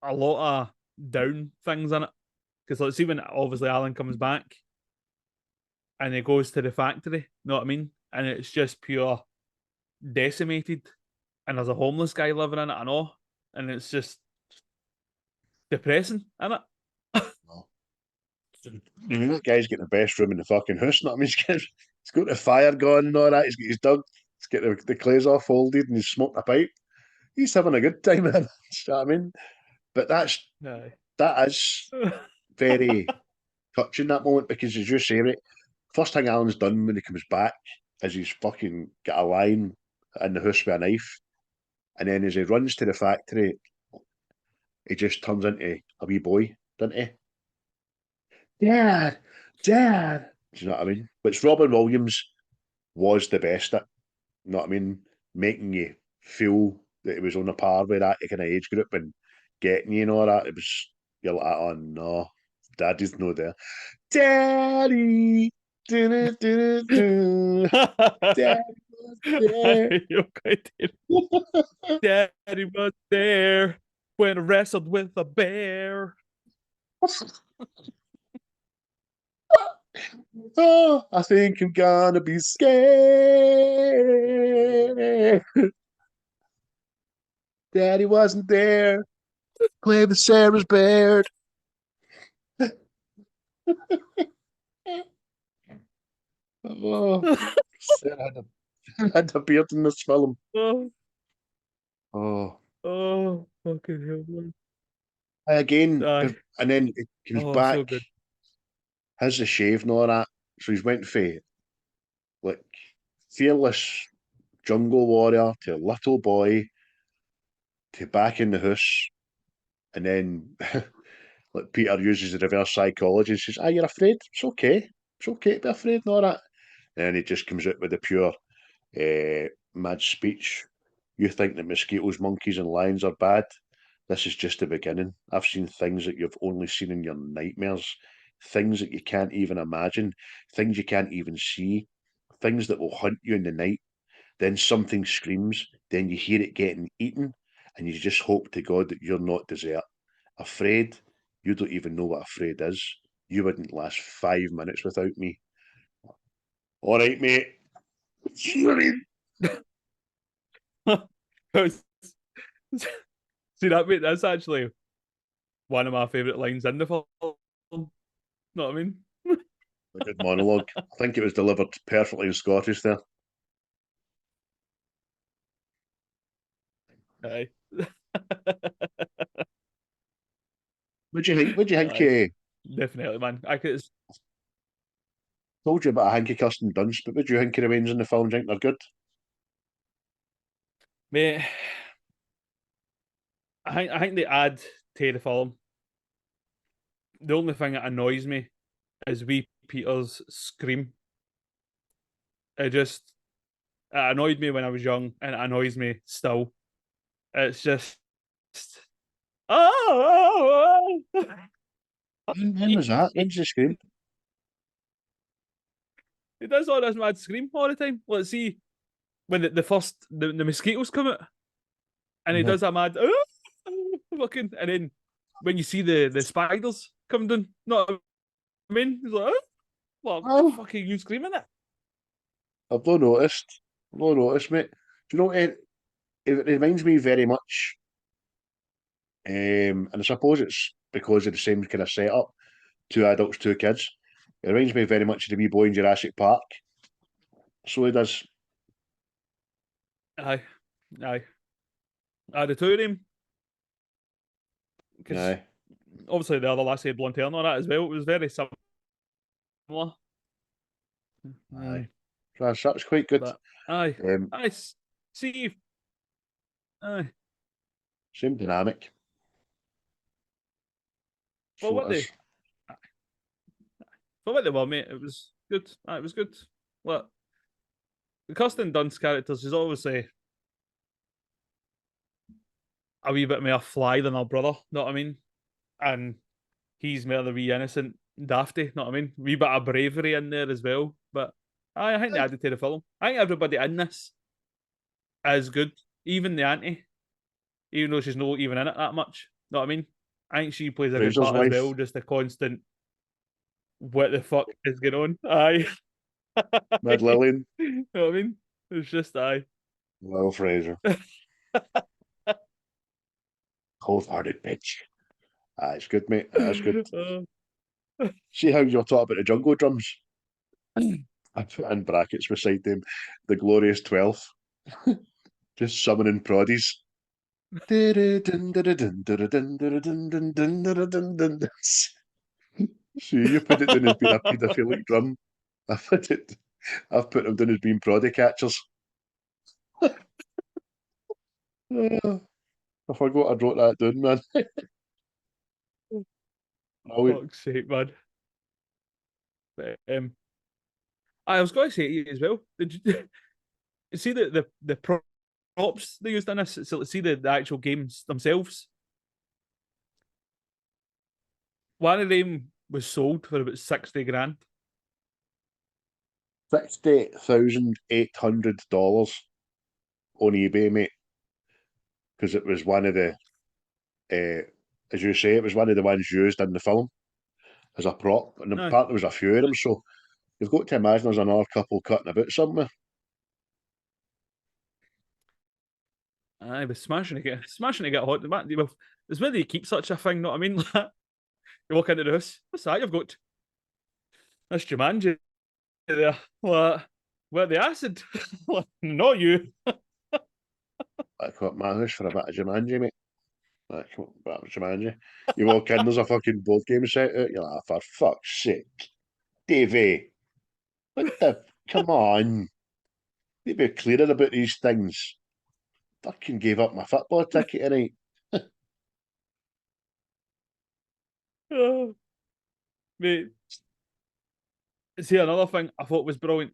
[SPEAKER 3] lot of down things in it, because let's see, when obviously Alan comes back and he goes to the factory, know what I mean, and it's just pure decimated, and there's a homeless guy living in it, I know, and it's just depressing, isn't it?
[SPEAKER 1] That guy's getting the best room in the fucking house. Not I mean, he's got the fire going and all that. He's got his dog. He's got the clothes all folded and he's smoking a pipe. He's having a good time. You know what I mean? But that is very touching, that moment, because as you say, right, first thing Alan's done when he comes back is he's fucking got a line in the house with a knife, and then as he runs to the factory, he just turns into a wee boy, doesn't he? Dad, Dad. Do you know what I mean? Which Robin Williams was the best at. You know what I mean? Making you feel that he was on a par with that kind of age group and getting you and all that. It was, you're like, oh no, Daddy's not there. Daddy, do do do. Daddy was there.
[SPEAKER 3] Daddy was there when I wrestled with a bear.
[SPEAKER 1] Oh, I think I'm gonna be scared. Daddy wasn't there. Play with Sarah's beard. Oh, Sarah had a beard in this film. Oh,
[SPEAKER 3] fucking hell, man.
[SPEAKER 1] Again, and then it comes back.
[SPEAKER 3] So good.
[SPEAKER 1] Has the shave and all that. So he's went for like fearless jungle warrior to little boy to back in the house, and then like Peter uses the reverse psychology and says, "Ah, you're afraid? It's okay. It's okay to be afraid and all that." And then he just comes out with the pure mad speech. You think that mosquitoes, monkeys, and lions are bad? This is just the beginning. I've seen things that you've only seen in your nightmares, things that you can't even imagine, things you can't even see, things that will hunt you in the night. Then something screams, then you hear it getting eaten, and you just hope to God that you're not dessert. Afraid? You don't even know what afraid is. You wouldn't last 5 minutes without me. All right, mate. See
[SPEAKER 3] that, mate? That's actually one of my favourite lines in the film. Know what I mean?
[SPEAKER 1] A good monologue. I think it was delivered perfectly in Scottish there.
[SPEAKER 3] Aye.
[SPEAKER 1] What do you think? What do you think?
[SPEAKER 3] Definitely, man.
[SPEAKER 1] Told you about a hanky Kirsten Dunst, but what do you think of the ones in the film? Do you think they're good?
[SPEAKER 3] Mate, I think they add to the film. The only thing that annoys me is wee Peter's scream. It annoyed me when I was young, and it annoys me still. It's just, oh,
[SPEAKER 1] When was that? When did you scream?
[SPEAKER 3] He does all this mad scream all the time. Let's see when the mosquitoes come out, and he does that mad fucking, and then when you see the spiders come down, not I mean, he's like, what the fuck are you screaming at?
[SPEAKER 1] I've not noticed. I've not noticed, mate. Do you know what? It reminds me very much, and I suppose it's because of the same kind of setup, two adults, two kids. It reminds me very much of the wee boy in Jurassic Park. So he does.
[SPEAKER 3] Aye. The two of them. Because
[SPEAKER 1] Aye.
[SPEAKER 3] obviously the other lassie had blonde hair and all that as well. It was very similar.
[SPEAKER 1] Aye. That's quite good.
[SPEAKER 3] But, aye. See. Aye.
[SPEAKER 1] Same dynamic.
[SPEAKER 3] Well, what they were, mate, it was good. It was good. What the Kirsten Dunst characters is obviously a wee bit more fly than her brother, know what I mean? And he's more the wee innocent dafty, know what I mean? Wee bit of bravery in there as well. But I think they added to the film. I think everybody in this is good. Even the auntie. Even though she's not even in it that much. Know what I mean? I think she plays a good part as well, just a constant what the fuck is going on? Aye.
[SPEAKER 1] Mad Lillian.
[SPEAKER 3] You know what I mean? It's just aye.
[SPEAKER 1] Will Fraser. Cold-hearted bitch. It's good, mate. That's good. See how you're talking about the jungle drums? I put in brackets beside them the glorious 12th. Just summoning prodies. See, you put it down as being a paedophilic drum. I've put them down as being proddy catchers. I forgot I wrote that down, man.
[SPEAKER 3] Fuck's sake, man. But, I was going to say to you as well. Did you see the props they used in this? So let's see the actual games themselves. One of them was sold for about 60 grand.
[SPEAKER 1] $60,800 on eBay, mate. Because it was one of the, as you say, it was one of the ones used in the film as a prop. And apparently there was a few of them, so you've got to imagine there's another couple cutting about somewhere.
[SPEAKER 3] I was smashing to get hot. There's where you keep such a thing, know what I mean? You walk into the house, what's that you've got? That's Jumanji there. What the acid? Not you.
[SPEAKER 1] I got my house for a bit of Jumanji, mate. Like, a bit of Jumanji. You walk in, there's a fucking board game set out. You're like, for fuck's sake. Davey. What the? Come on. Need to be clearer about these things. Fucking gave up my football ticket tonight.
[SPEAKER 3] Oh, mate. See, another thing I thought was brilliant.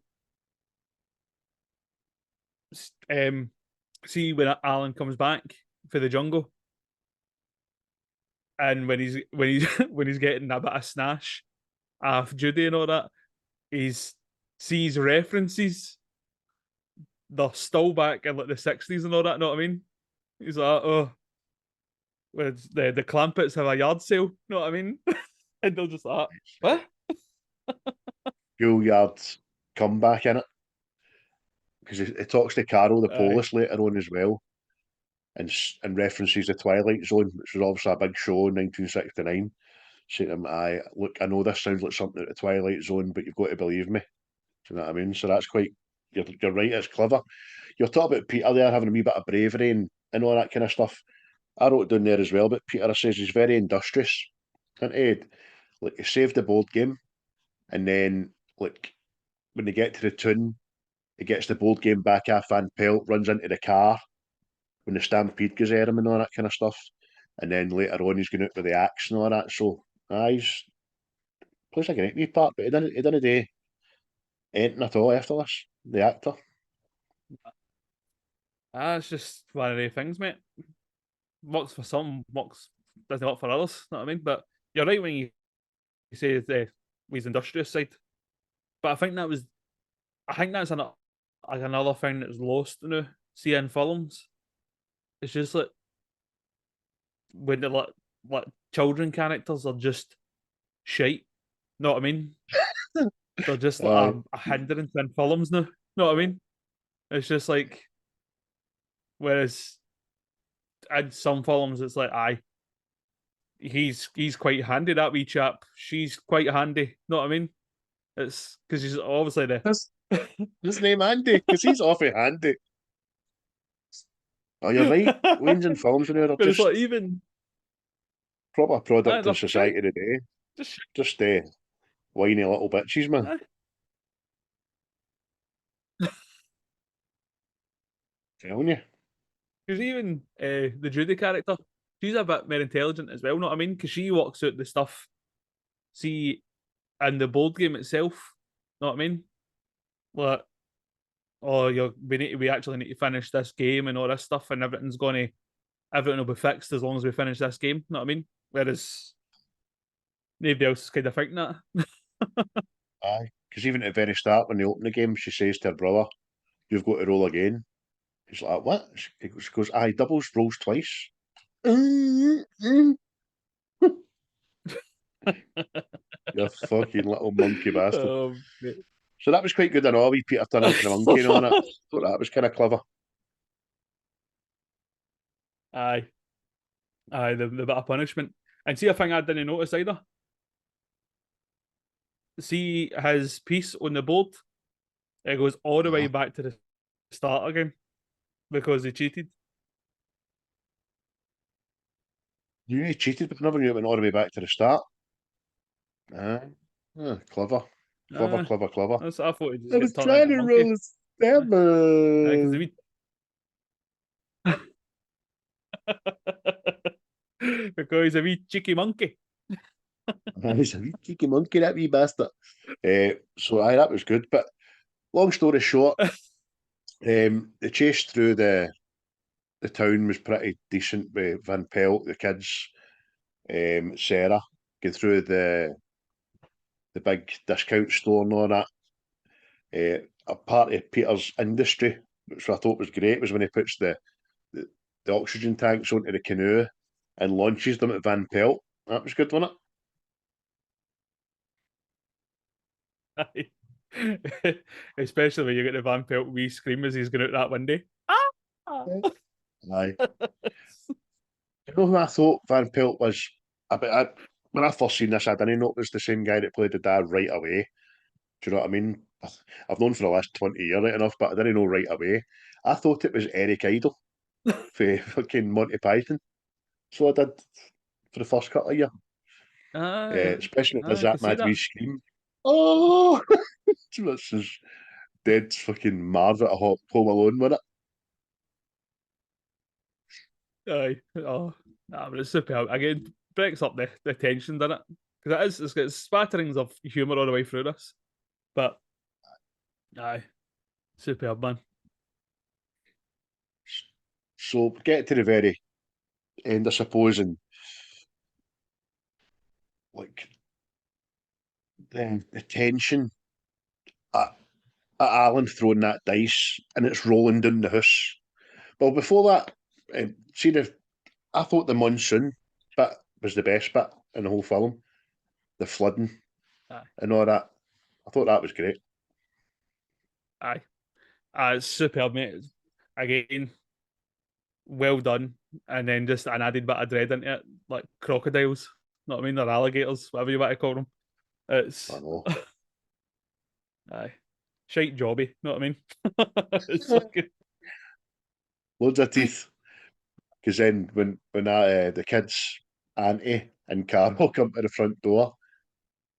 [SPEAKER 3] See when Alan comes back for the jungle, and when he's when he's getting a bit of snash off Judy and all that, he's sees references. They're still back in like the 60s and all that. Know what I mean? He's like, oh, the Clampets have a yard sale. Know what I mean? And they'll just like, what?
[SPEAKER 1] Juilliard's comeback in it. Because he talks to Carol, the Polish, later on as well, and references the Twilight Zone, which was obviously a big show in 1969. Saying to him, look, I know this sounds like something out of the Twilight Zone, but you've got to believe me. Do you know what I mean? So that's quite, you're right, it's clever. You're talking about Peter there having a wee bit of bravery and all that kind of stuff. I wrote it down there as well, but Peter says he's very industrious. And Ed, like, he saved the board game, and then, like, when they get to the tune, he gets the board game back off Van Pelt, runs into the car when the stampede goes at him and all that kind of stuff. and then later on he's going out with the axe and all that. So, he's plays like a great wee part, but he didn't do anything at all after this, the actor.
[SPEAKER 3] It's just one of the things, mate. Works for some, doesn't work for others. Know what I mean? But you're right when you say his industrious side. But I think that's another thing that's lost now. Seeing films, it's just like when the like children characters are just shite. Know what I mean? They're just like a hindrance in films now. Know what I mean? It's just like, whereas in some films it's like, he's quite handy, that wee chap. She's quite handy. Know what I mean? It's because he's obviously
[SPEAKER 1] His name Andy, because he's awfully handy. Oh, you're right. Wayne's in films now, they're
[SPEAKER 3] but it's
[SPEAKER 1] just
[SPEAKER 3] like even
[SPEAKER 1] proper product
[SPEAKER 3] they're
[SPEAKER 1] of society today. Just whiny little bitches, man. Telling you.
[SPEAKER 3] Because even the Judy character, she's a bit more intelligent as well. Know what I mean? Because she works out the stuff. See, in the board game itself. Know what I mean? Like, we actually need to finish this game and all this stuff, and everything will be fixed as long as we finish this game. Know what I mean? Whereas nobody else is kind of thinking that.
[SPEAKER 1] Aye. Because even at the very start, when they open the game, she says to her brother, "You've got to roll again." He's like, "What?" She goes, "Aye, doubles rolls twice." You fucking little monkey bastard. So that was quite good and all, wee Peter turning into the monkey and all that. Thought that was kind of clever.
[SPEAKER 3] Aye, the bit of punishment. And see, a thing I didn't notice either. See his piece on the board. It goes all the way back to the start again because he cheated.
[SPEAKER 1] You really cheated, but never knew it went all the way back to the start. Clever. Clever.
[SPEAKER 3] I thought he just
[SPEAKER 1] I was
[SPEAKER 3] turned
[SPEAKER 1] trying
[SPEAKER 3] into
[SPEAKER 1] to
[SPEAKER 3] a monkey.
[SPEAKER 1] roll seven.
[SPEAKER 3] Because he's a wee cheeky monkey.
[SPEAKER 1] He's a wee cheeky monkey, that wee bastard. So that was good. But long story short, the chase through the town was pretty decent with Van Pelt, the kids, Sarah, get through the big discount store and all that. A part of Peter's industry, which I thought was great, was when he puts the oxygen tanks onto the canoe and launches them at Van Pelt. That was good, wasn't
[SPEAKER 3] it? Especially when you get the Van Pelt wee scream as he's going out that window.
[SPEAKER 1] Aye. You know who I thought Van Pelt was? When I first seen this, I didn't know it was the same guy that played the dad right away. Do you know what I mean? I've known for the last 20 years right enough, but I didn't know right away. I thought it was Eric Idle for fucking Monty Python. So I did for the first couple of years. Especially when it does that mad wee scream. Oh! This is dead fucking Marv at a Home Alone with it.
[SPEAKER 3] Aye. Oh, nah, but it's superb. Again, breaks up the tension, doesn't it? Because it's got spatterings of humour all the way through this. But, aye, superb, man.
[SPEAKER 1] So, get to the very end, I suppose, and like the tension at Alan throwing that dice and it's rolling down the house. Well, before that, I thought the monsoon bit was the best bit in the whole film. The flooding and all that. I thought that was great.
[SPEAKER 3] Aye. It's superb, mate. Again, well done. And then just an added bit of dread into it, like crocodiles. Know what I mean? Or alligators, whatever you want to call them. It's.
[SPEAKER 1] I know.
[SPEAKER 3] Aye. Shite jobby, know what I mean? It's fucking...
[SPEAKER 1] Loads of teeth. Because then when the kids, Auntie and Carol come to the front door,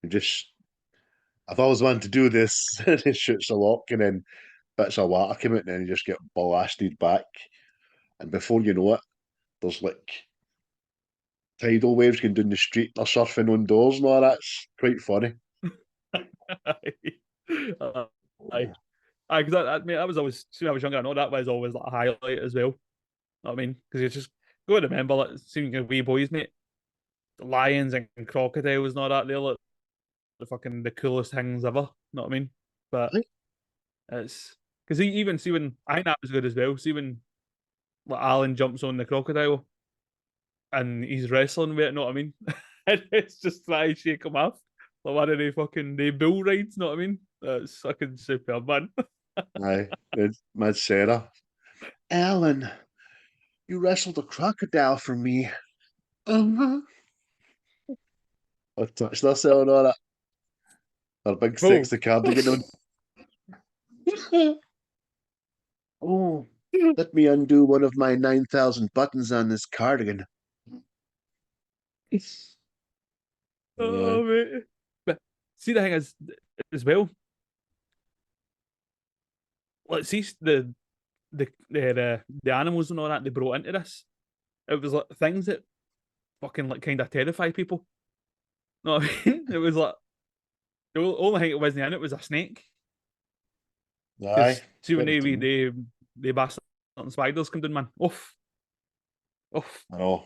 [SPEAKER 1] and just, I've always wanted to do this. And he shoots a lock and then bits of water come out and then you just get blasted back. And before you know it, there's like tidal waves going down the street, they're surfing on doors and all that's quite funny.
[SPEAKER 3] Aye. Because that was always, when I was younger, I know that was always like a highlight as well. Know what I mean? Because you just go to remember, like, seeing wee boys, mate, lions and crocodiles and all that, they're like the coolest things ever. Know what I mean? But it's because even see when I think that was good as well. See when like Alan jumps on the crocodile and he's wrestling with it. Know what I mean? And it's just trying to shake him off. Like one of the bull rides. Know what I mean? That's fucking superb, man.
[SPEAKER 1] Aye, it's Mad Sarah. Alan, you wrestled a crocodile for me. Uh-huh. I touched herself and all that. Her big sexy cardigan on. Oh, let me undo one of my 9,000 buttons on this cardigan.
[SPEAKER 3] Oh, mate. But see, the thing is, as well, let's see the animals and all that they brought into this. It was like things that fucking like kind of terrify people. Know what I mean? It was like the only thing it wasn't in it was a snake.
[SPEAKER 1] Aye.
[SPEAKER 3] See when they bastard spiders come down, man. Oof. Oof.
[SPEAKER 1] I know.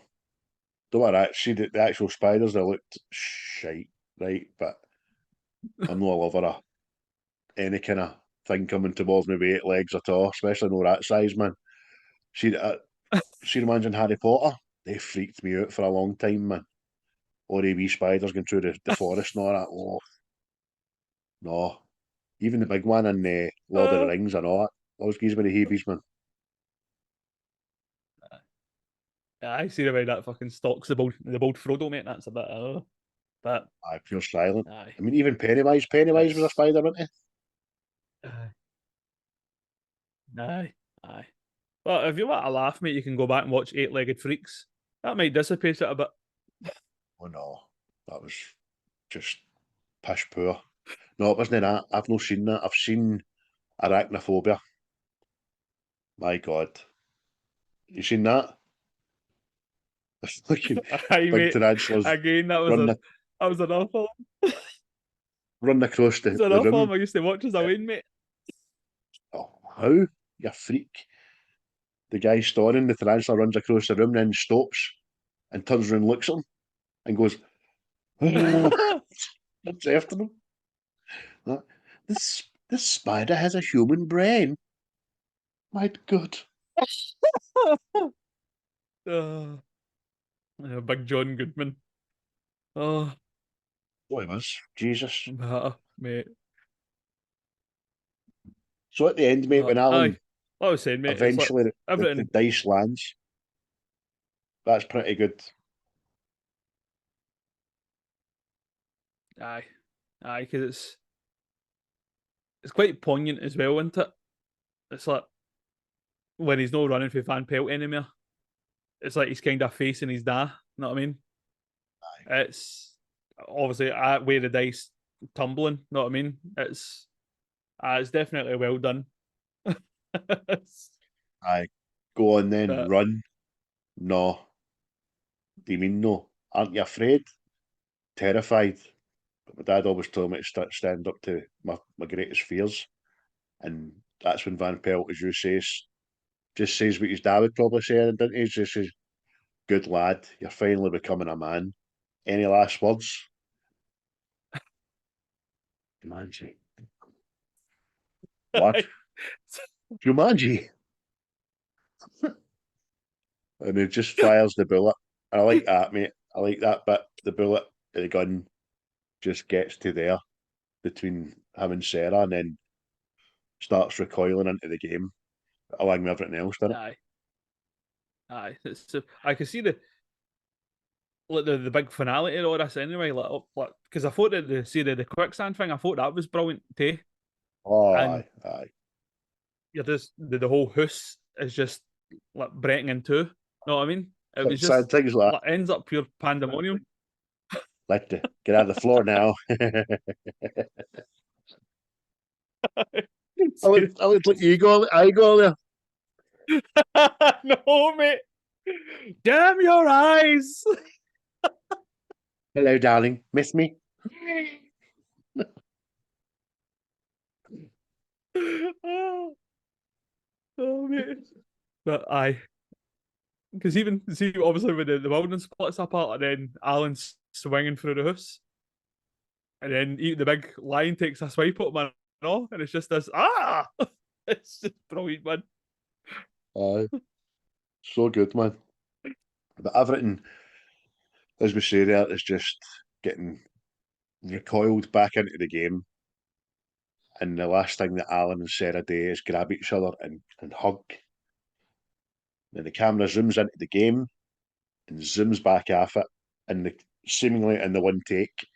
[SPEAKER 1] Don't worry, see the actual spiders, they looked shite, right? But I'm not a lover of any kind of thing coming towards me with 8 legs at all, especially no that size, man. See the ones in Harry Potter? They freaked me out for a long time, man. All the wee spiders going through the forest and all that. Oh, no. Even the big one in Lord of the Rings and all that. Those gives me the heebies, man.
[SPEAKER 3] I see the way that fucking stalks the bold Frodo, mate. That's a bit, but
[SPEAKER 1] Aye, pure silent.
[SPEAKER 3] aye.
[SPEAKER 1] I mean, even Pennywise was a spider, wasn't he?
[SPEAKER 3] Aye. But if you want to laugh, mate, you can go back and watch 8-Legged Freaks. That might dissipate it a bit.
[SPEAKER 1] Oh no, that was just pish poor. No, it wasn't that. I've not seen that. I've seen Arachnophobia. My God. You seen that? It's looking
[SPEAKER 3] Aye,
[SPEAKER 1] big
[SPEAKER 3] mate.
[SPEAKER 1] tarantulas
[SPEAKER 3] Again, that was an awful.
[SPEAKER 1] run across
[SPEAKER 3] It's
[SPEAKER 1] the
[SPEAKER 3] an awful
[SPEAKER 1] room.
[SPEAKER 3] I used to watch as a win, mate.
[SPEAKER 1] Oh, how? You freak. The guy storing the tarantula runs across the room, then stops and turns around and looks at him and goes, That's after him. This spider has a human brain. My God.
[SPEAKER 3] Big John Goodman. Oh,
[SPEAKER 1] Boy, was Jesus.
[SPEAKER 3] mate.
[SPEAKER 1] So at the end, mate, when Alan
[SPEAKER 3] I was saying, mate,
[SPEAKER 1] eventually
[SPEAKER 3] it's like
[SPEAKER 1] the dice lands, that's pretty good.
[SPEAKER 3] Aye, because it's quite poignant as well, isn't it? It's like when he's not running for Van Pelt anymore. It's like he's kind of facing his dad. You know what I mean? Aye. It's obviously where the dice tumbling. You know what I mean? It's definitely well done.
[SPEAKER 1] Aye, go on then, run. No. Do you mean no? Aren't you afraid? Terrified. But my dad always told me to stand up to my greatest fears. And that's when Van Pelt, as you say, just says what his dad would probably say, didn't he? Just says, good lad, you're finally becoming a man. Any last words? Jumanji. What? Jumanji? And he just fires the bullet. I like that, mate. I like that bit. The bullet, the gun just gets to there between him and Sarah and then starts recoiling into the game, along with everything else, doesn't it?
[SPEAKER 3] Aye. I can see the big finality of all this anyway. Like because I thought that the quicksand thing, I thought that was brilliant too.
[SPEAKER 1] Oh,
[SPEAKER 3] and
[SPEAKER 1] aye.
[SPEAKER 3] You're just the whole house is just like breaking in two. Know what I mean? It was
[SPEAKER 1] Sad
[SPEAKER 3] just
[SPEAKER 1] things like
[SPEAKER 3] that. Ends up pure pandemonium.
[SPEAKER 1] Let get out of the floor now. I looked like you go. I go there.
[SPEAKER 3] No, mate. Damn your eyes.
[SPEAKER 1] Hello, darling. Miss me?
[SPEAKER 3] Oh, mate. But aye. Because even, see, obviously, when the building splits apart and then Alan's swinging through the house, and then the big lion takes a swipe at him and all, and it's just this, it's just brilliant, man.
[SPEAKER 1] Aye. So good, man. But everything, as we say there, is just getting recoiled back into the game. And the last thing that Alan and Sarah do is grab each other and hug. Then the camera zooms into the game and zooms back off it, and seemingly in the one take.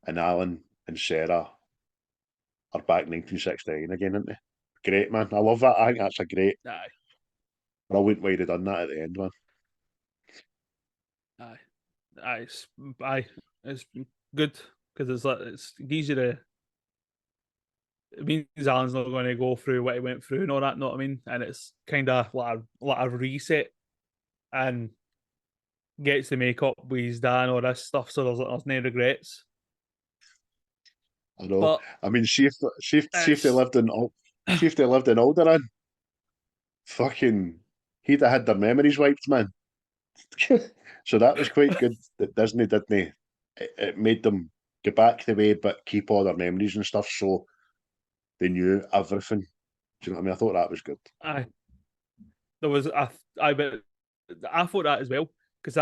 [SPEAKER 1] And Alan and Sarah are back 1969 again, aren't they? Great, man. I love that. I think that's a great.
[SPEAKER 3] Aye,
[SPEAKER 1] I wouldn't why they'd done that at the end, man.
[SPEAKER 3] aye, aye, it's good because it's like it's easy to. It means Alan's not going to go through what he went through and all that. Know what I mean? And it's kind of like a reset, and gets to make up with his dad and all this stuff. So there's no regrets.
[SPEAKER 1] I know.
[SPEAKER 3] But
[SPEAKER 1] I mean, see if they
[SPEAKER 3] it's
[SPEAKER 1] lived in see if they lived in Alderaan, fucking, he'd have had their memories wiped, man. So that was quite good that Disney didn't. It made them get back the way, but keep all their memories and stuff, so they knew everything. Do you know what I mean? I thought that was good.
[SPEAKER 3] aye. There was I thought that as well because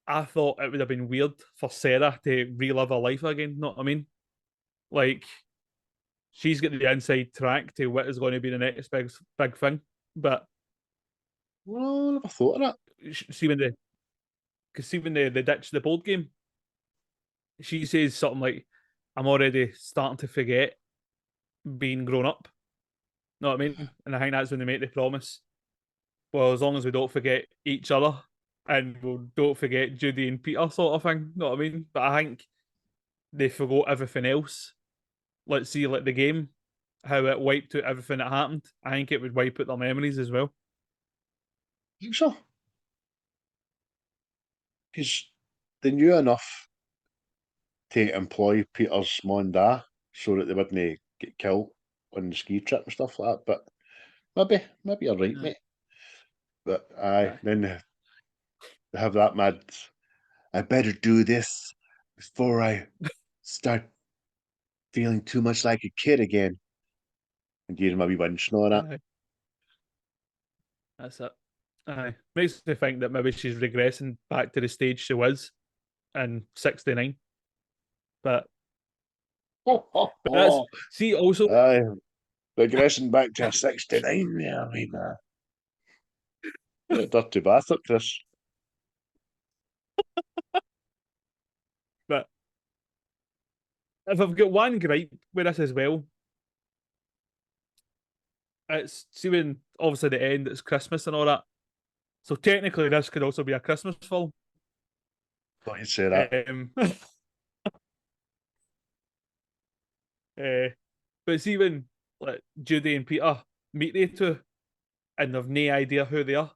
[SPEAKER 3] I thought it would have been weird for Sarah to relive her life again. Know what I mean? Like she's got the inside track to what is going to be the next big thing. But
[SPEAKER 1] Well, I never thought of that.
[SPEAKER 3] see when they ditch the board game, she says something like, "I'm already starting to forget being grown up." Know what I mean? And I think that's when they make the promise. Well, as long as we don't forget each other and we don't forget Judy and Peter, sort of thing. Know what I mean? But I think they forgot everything else. Let's see, like the game, how it wiped out everything that happened. I think it would wipe out their memories as well.
[SPEAKER 1] I think so. Because they knew enough to employ Peter's mum and dad so that they wouldn't get killed on the ski trip and stuff like that. But maybe you're right, mate. But aye, then they have that mad. I better do this before I start feeling too much like a kid again. And give him a wee winch and all that.
[SPEAKER 3] Aye, that's it. Aye. Makes me think that maybe she's regressing back to the stage she was in '69. But that's see also
[SPEAKER 1] Aye, regressing back to 69 there, I mean, dirty bastard, Chris.
[SPEAKER 3] but if I've got one gripe with this as well, it's see when obviously the end it's Christmas and all that. So technically this could also be a Christmas film.
[SPEAKER 1] Thought you'd say that.
[SPEAKER 3] But see when like Judy and Peter meet they two and they've no idea who they are.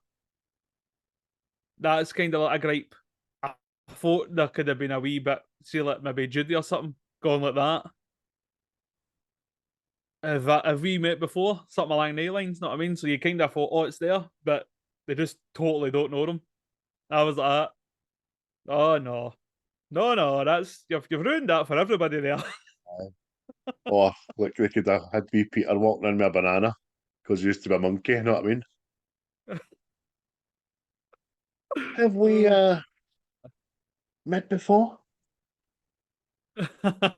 [SPEAKER 3] That's kind of like a gripe. I thought there could have been a wee bit, see like maybe Judy or something going like that. Have we met before? Something along the lines, know what I mean? So you kind of thought, oh, it's there, but they just totally don't know them. I was like, oh no, no, that's you've ruined that for everybody there.
[SPEAKER 1] Oh, look, they could have had wee Peter walking in with a banana because he used to be a monkey, you know what I mean? Have we met before? That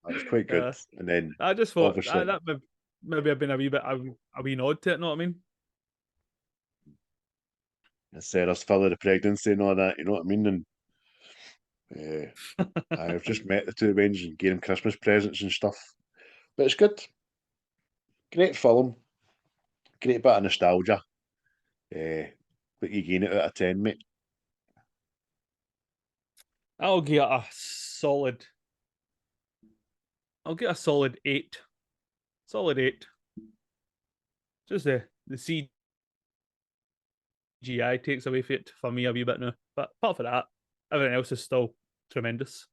[SPEAKER 1] was quite good. And then
[SPEAKER 3] I just thought
[SPEAKER 1] obviously
[SPEAKER 3] that maybe have been a wee bit a wee nod to it, know what I mean?
[SPEAKER 1] Sarah's further the pregnancy and all that, you know what I mean? And I've just met the two Waynes and gave them Christmas presents and stuff. But it's good. Great film. Great bit of nostalgia. But you gain it out of 10, mate.
[SPEAKER 3] I'll get a solid. I'll get a solid 8. Solid 8. Just the CGI takes away from it for me a wee bit now. But apart from that, everything else is still tremendous.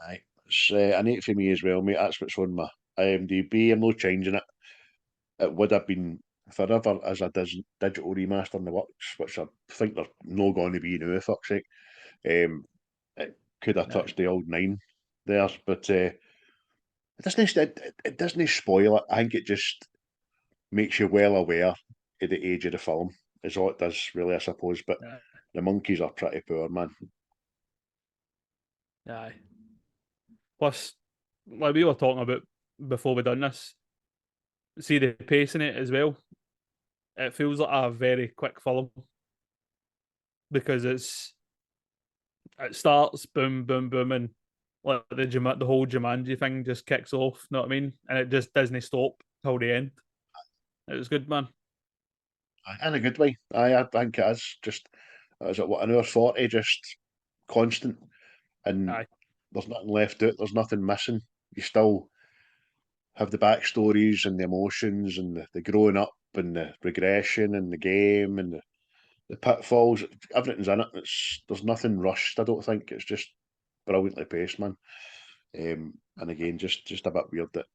[SPEAKER 1] Aye. It's an 8 for me as well, mate. That's what's on my IMDb. I'm not changing it. It would have been forever as a digital remaster in the works, which I think they're not going to be now, fuck's sake. It could have touched the old 9 there, but it doesn't spoil it. I think it just makes you well aware of the age of the film, is all it does, really, I suppose. But the monkeys are pretty poor, man.
[SPEAKER 3] Aye. Plus, like we were talking about before we done this, see the pace in it as well. It feels like a very quick film because it starts boom, boom, boom, and like the whole Jumanji thing just kicks off. You know what I mean? And it just doesn't stop till the end. It was good, man.
[SPEAKER 1] In a good way. I think it is. Just, is it what, an hour 40, just constant. And
[SPEAKER 3] Aye.
[SPEAKER 1] there's nothing left out, there's nothing missing. You still have the backstories and the emotions and the growing up and the regression and the game and the pitfalls. Everything's in it. There's nothing rushed, I don't think. It's just brilliantly paced, man. And again, just a bit weird that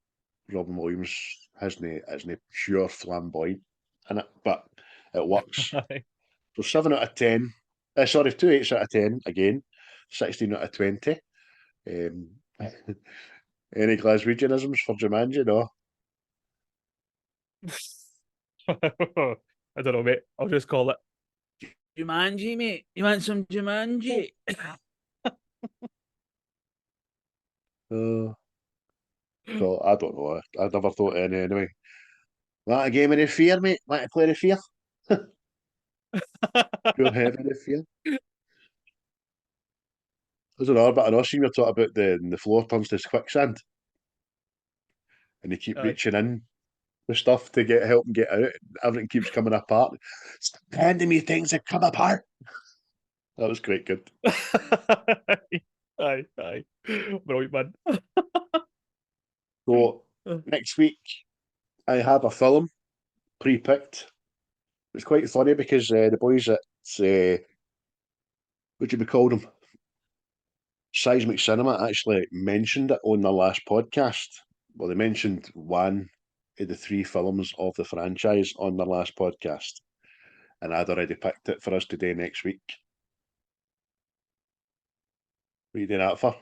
[SPEAKER 1] Robin Williams isn't pure flamboyant in it, but it works. So 7 out of 10. Sorry, 2 8s out of 10 again. 16 out of 20. Any Glaswegianisms for Jumanji? No.
[SPEAKER 3] I don't know, mate. I'll just call it Jumanji, mate. You want some Jumanji?
[SPEAKER 1] So I don't know. I never thought any anyway. Want a game of the fear, mate? Want to play the fear? Pure heaven of fear. There's another bit I know. Seen you talk about the floor turns to quicksand, and they keep reaching in with stuff to help and get out. Everything keeps coming apart. Stop handing me things that come apart. That was quite good.
[SPEAKER 3] Aye. Brilliant, man.
[SPEAKER 1] So next week I have a film pre-picked. It's quite funny because the boys at what do we call them? Seismic Cinema actually mentioned it on their last podcast. Well, they mentioned one of the 3 films of the franchise on their last podcast, and I'd already picked it for us to do next week. What are you doing that for?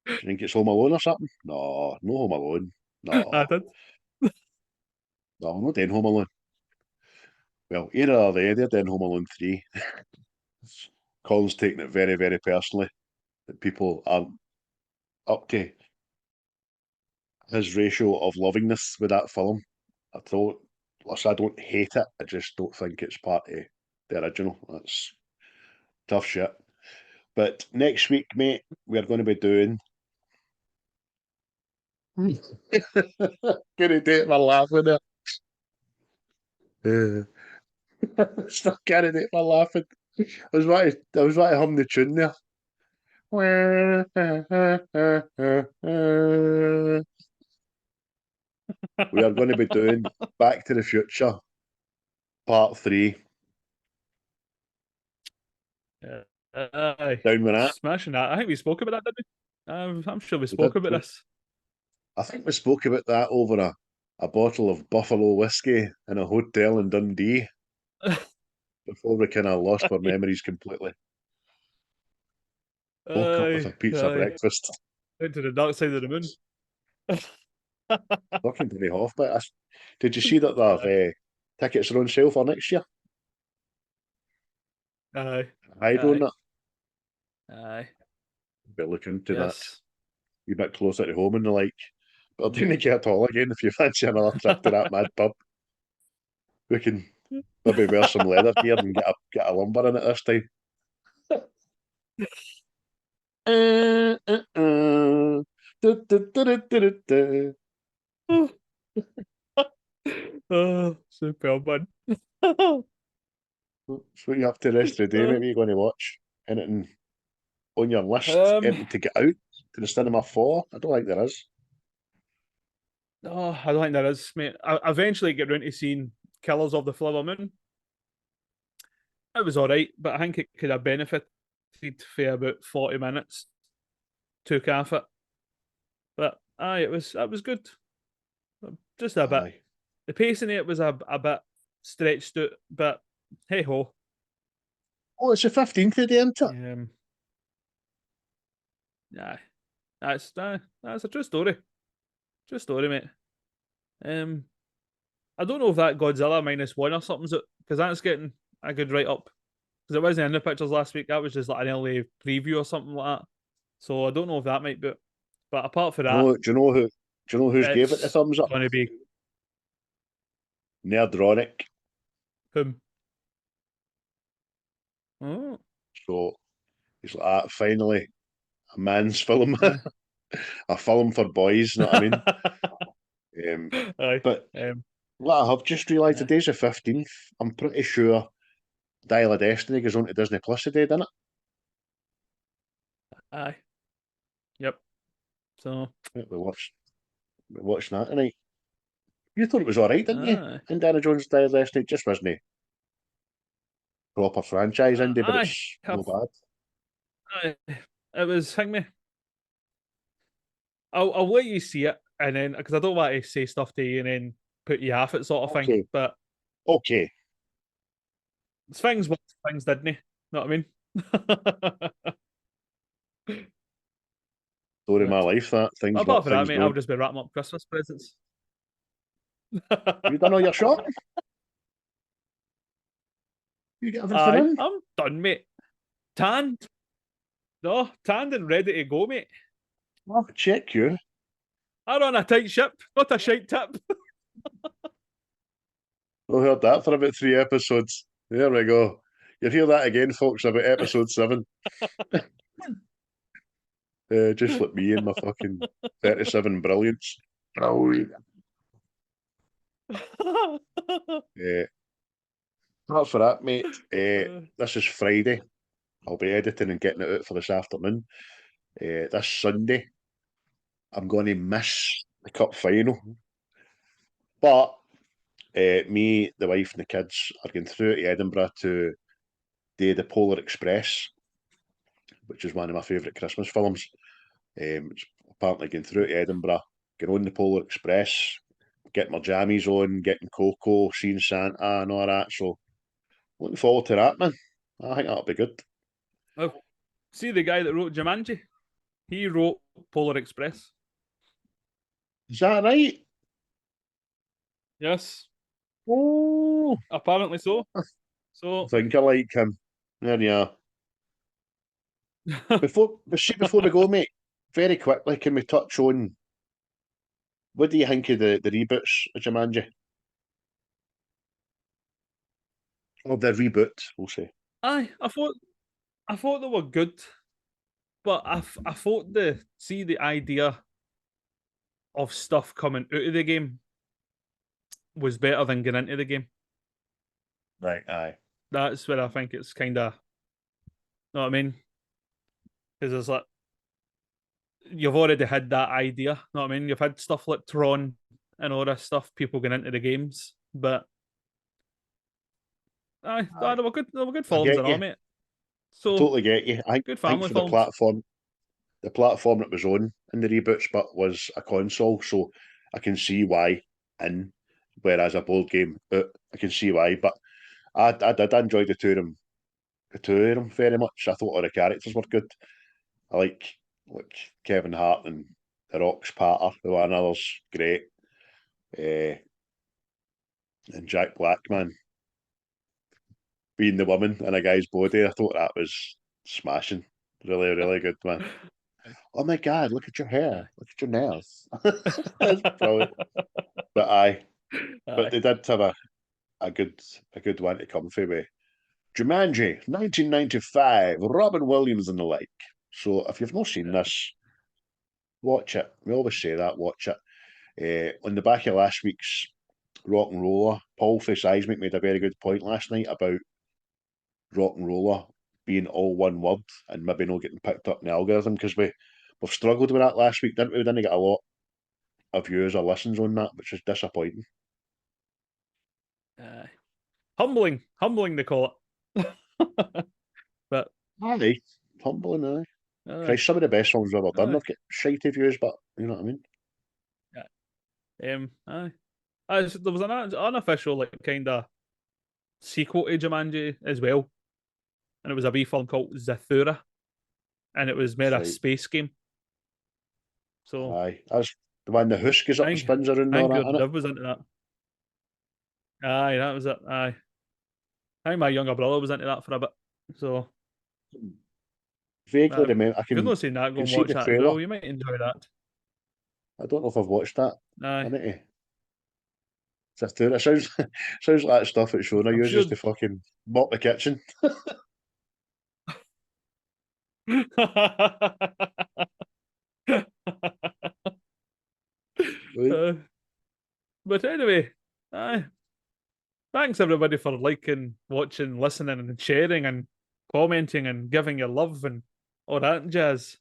[SPEAKER 1] Do you think it's Home Alone or something? No Home Alone. No.
[SPEAKER 3] I did.
[SPEAKER 1] No, I'm not doing Home Alone. Well, either are they're doing Home Alone 3. Colin's taking it very, very personally that people aren't up to his ratio of lovingness with that film. I don't hate it, I just don't think it's part of the original. That's tough shit. But next week, mate, we're going to be doing. Gonna do it, my laughing there. Still can't do it, my laughing. I was wanting to hum the tune there. We are going to be doing Back to the Future Part 3.
[SPEAKER 3] Aye.
[SPEAKER 1] Down with that.
[SPEAKER 3] Smashing that. I think we spoke about that, didn't we? I'm sure we spoke about this.
[SPEAKER 1] I think we spoke about that over a bottle of Buffalo whiskey in a hotel in Dundee before we kind of lost our memories completely. Woke up with a pizza breakfast.
[SPEAKER 3] Went to the dark side of the moon.
[SPEAKER 1] Looking to be off, but did you see that their tickets are on sale for next year?
[SPEAKER 3] Aye.
[SPEAKER 1] Hyde on that.
[SPEAKER 3] Aye.
[SPEAKER 1] Better look into that. A bit closer to home and the like. But I'll do get all again if you fancy another trip to that mad pub. We can maybe wear some leather gear and get a lumber in it this time.
[SPEAKER 3] Superb, man.
[SPEAKER 1] So what you up to the rest of the day? Maybe you're going to watch anything on your list anything to get out to the cinema for? I don't think there is.
[SPEAKER 3] No, I don't think there is, mate. I eventually get round to seeing Killers of the Flower Moon. It was all right, but I think it could have benefited for about 40 minutes. Took off it, but it was good. Just a bit.
[SPEAKER 1] Aye.
[SPEAKER 3] The pacing of it was a bit stretched out, but hey ho.
[SPEAKER 1] Oh, it's the 15th today, isn't it?
[SPEAKER 3] Yeah, that's a true story. True story, mate. I don't know if that Godzilla -1 or something's it, because that's getting a good write up. Because it wasn't in the pictures last week. That was just like an early preview or something like that. So I don't know if that might be it. But apart from that,
[SPEAKER 1] Do you know who's gave it the
[SPEAKER 3] it's
[SPEAKER 1] thumbs up?
[SPEAKER 3] going to be
[SPEAKER 1] Nerdronic.
[SPEAKER 3] whom? Oh,
[SPEAKER 1] So he's like, finally, a man's film.
[SPEAKER 3] aye.
[SPEAKER 1] A film for boys, you know what I mean?
[SPEAKER 3] Aye.
[SPEAKER 1] But what I have just realised today's the 15th. I'm pretty sure Dial of Destiny goes on to Disney Plus today, doesn't it?
[SPEAKER 3] Aye. Yep. So
[SPEAKER 1] We watched that tonight. You thought it was alright, didn't you? Indiana Jones Dial of Destiny just wasn't a proper franchise, Indy, but it's no bad.
[SPEAKER 3] It was, hang me. I'll let you see it, and then because I don't want to say stuff to you and then put you off it, sort of thing. But
[SPEAKER 1] okay,
[SPEAKER 3] things didn't he? Know what I mean?
[SPEAKER 1] Story of my life, that things.
[SPEAKER 3] Apart from that, mate,
[SPEAKER 1] don't.
[SPEAKER 3] I'll just be wrapping up Christmas presents.
[SPEAKER 1] You done all your shopping? You get everything in?
[SPEAKER 3] I'm done, mate. Tanned. No, tanned and ready to go, mate.
[SPEAKER 1] I'll check you.
[SPEAKER 3] I run a tight ship, not a shite tip.
[SPEAKER 1] I've heard that for about 3 episodes. There we go. You'll hear that again, folks, about episode 7. Just like me and my fucking 37 brilliance. Brilliant. Not for that, mate. This is Friday. I'll be editing and getting it out for this afternoon. This Sunday, I'm going to miss the cup final. But me, the wife, and the kids are going through to Edinburgh to do the Polar Express, which is one of my favourite Christmas films. It's apparently going through to Edinburgh, getting on the Polar Express, getting my jammies on, getting cocoa, seeing Santa and all that. So looking forward to that, man. I think that'll be good.
[SPEAKER 3] Oh, see the guy that wrote Jumanji? He wrote Polar Express.
[SPEAKER 1] Is that right?
[SPEAKER 3] Yes.
[SPEAKER 1] Oh,
[SPEAKER 3] apparently so. So
[SPEAKER 1] I think I like him. There you are. Before we go, mate, very quickly, can we touch on what do you think of the reboots of Jumanji? Or the reboot, we'll say.
[SPEAKER 3] I thought they were good, but I thought the idea of stuff coming out of the game was better than getting into the game.
[SPEAKER 1] Right, aye.
[SPEAKER 3] That's where I think it's kind of, know what I mean? Because it's like, you've already had that idea, know what I mean? You've had stuff like Tron and all this stuff, people getting into the games, but they were good films and all, mate. So
[SPEAKER 1] Totally get you. I
[SPEAKER 3] good
[SPEAKER 1] think
[SPEAKER 3] family
[SPEAKER 1] for
[SPEAKER 3] films.
[SPEAKER 1] the platform it was on in the reboots, but was a console, so I can see why. Whereas a board game, I can see why. But I did enjoy the two of them very much. I thought all the characters were good. I like Kevin Hart and The Rock's partner, the one other's great. And Jack Black, man, being the woman in a guy's body, I thought that was smashing. Really, really good, man. Oh my God, look at your hair. Look at your nails. That's brilliant. But but they did have a good one to come for me. Jumanji, 1995, Robin Williams and the like. So if you've not seen this, watch it. We always say that, watch it. On the back of last week's Rock and Roller, Paul from Seismic made a very good point last night about Rock and Roller being all one word and maybe not getting picked up in the algorithm, because we've struggled with that last week, didn't we? We didn't get a lot of views or listens on that, which is disappointing.
[SPEAKER 3] Humbling they call it. But
[SPEAKER 1] Aye, humbling, aye.
[SPEAKER 3] aye,
[SPEAKER 1] Christ, some of the best films we've ever done.
[SPEAKER 3] aye,
[SPEAKER 1] They've got shitey views, but you know what I mean?
[SPEAKER 3] aye. There was an unofficial, like, kind of sequel to Jumanji as well, and it was a wee film called Zathura, and it was made a
[SPEAKER 1] Right.
[SPEAKER 3] space game. So
[SPEAKER 1] Aye. That's the one the hoose goes up and spins around and
[SPEAKER 3] I
[SPEAKER 1] all
[SPEAKER 3] think
[SPEAKER 1] that,
[SPEAKER 3] your
[SPEAKER 1] innit?
[SPEAKER 3] Div was into that. Aye, that was it. Aye, I think my younger brother was into that for a bit. So
[SPEAKER 1] Vaguely remember.
[SPEAKER 3] if you've not seen that, go
[SPEAKER 1] Can
[SPEAKER 3] and
[SPEAKER 1] see
[SPEAKER 3] watch
[SPEAKER 1] the
[SPEAKER 3] that as
[SPEAKER 1] trailer.
[SPEAKER 3] well. You might enjoy that.
[SPEAKER 1] I don't know if I've watched that. I
[SPEAKER 3] Aye,
[SPEAKER 1] need to. It sounds sounds like that stuff that Shona
[SPEAKER 3] I'm
[SPEAKER 1] uses
[SPEAKER 3] sure.
[SPEAKER 1] to fucking mop the kitchen. Right?
[SPEAKER 3] Uh, but anyway, aye. Thanks everybody for liking, watching, listening, and sharing, and commenting, and giving your love and all that jazz.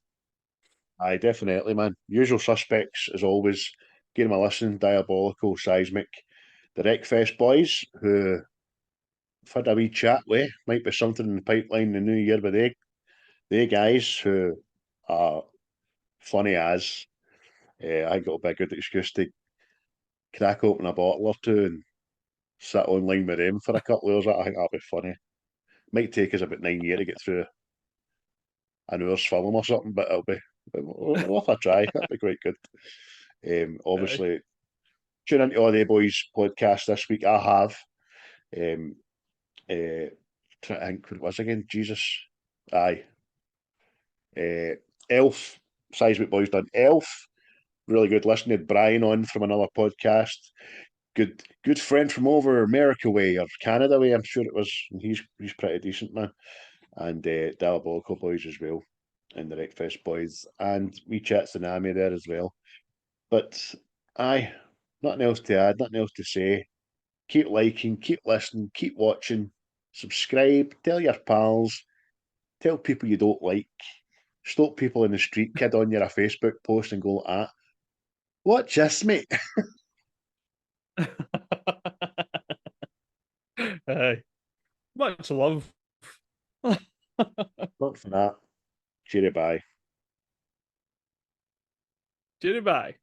[SPEAKER 1] Aye, definitely, man. Usual suspects, as always. Give them a listen. Diabolical, Seismic, the Wreckfest boys, who I've had a wee chat with. Might be something in the pipeline in the new year with they guys who are funny as. I got a big good excuse to crack open a bottle or two and sit online with them for a couple of hours. I think that'll be funny. Might take us about 9 years to get through an hour's film or something, but it'll be worth a try. That'll be quite good.
[SPEAKER 3] Aye.
[SPEAKER 1] Obviously, tune into all the boys podcast this week. I have. Um, trying to think what it was again. Jesus. Aye. Elf. Seismic Boys done Elf. Really good. Listening to Brian on from another podcast. Good friend from over America way or Canada way, I'm sure it was. He's pretty decent, man. And Diabolical Boys as well. And the Wreckfest Boys. And we chat Tsunami there as well. But aye, nothing else to add, nothing else to say. Keep liking, keep listening, keep watching, subscribe, tell your pals, tell people you don't like, stop people in the street, kid on your a Facebook post and go, watch this, mate.
[SPEAKER 3] Aye. Much love.
[SPEAKER 1] Not for that. Cheery bye.
[SPEAKER 3] Cheery bye.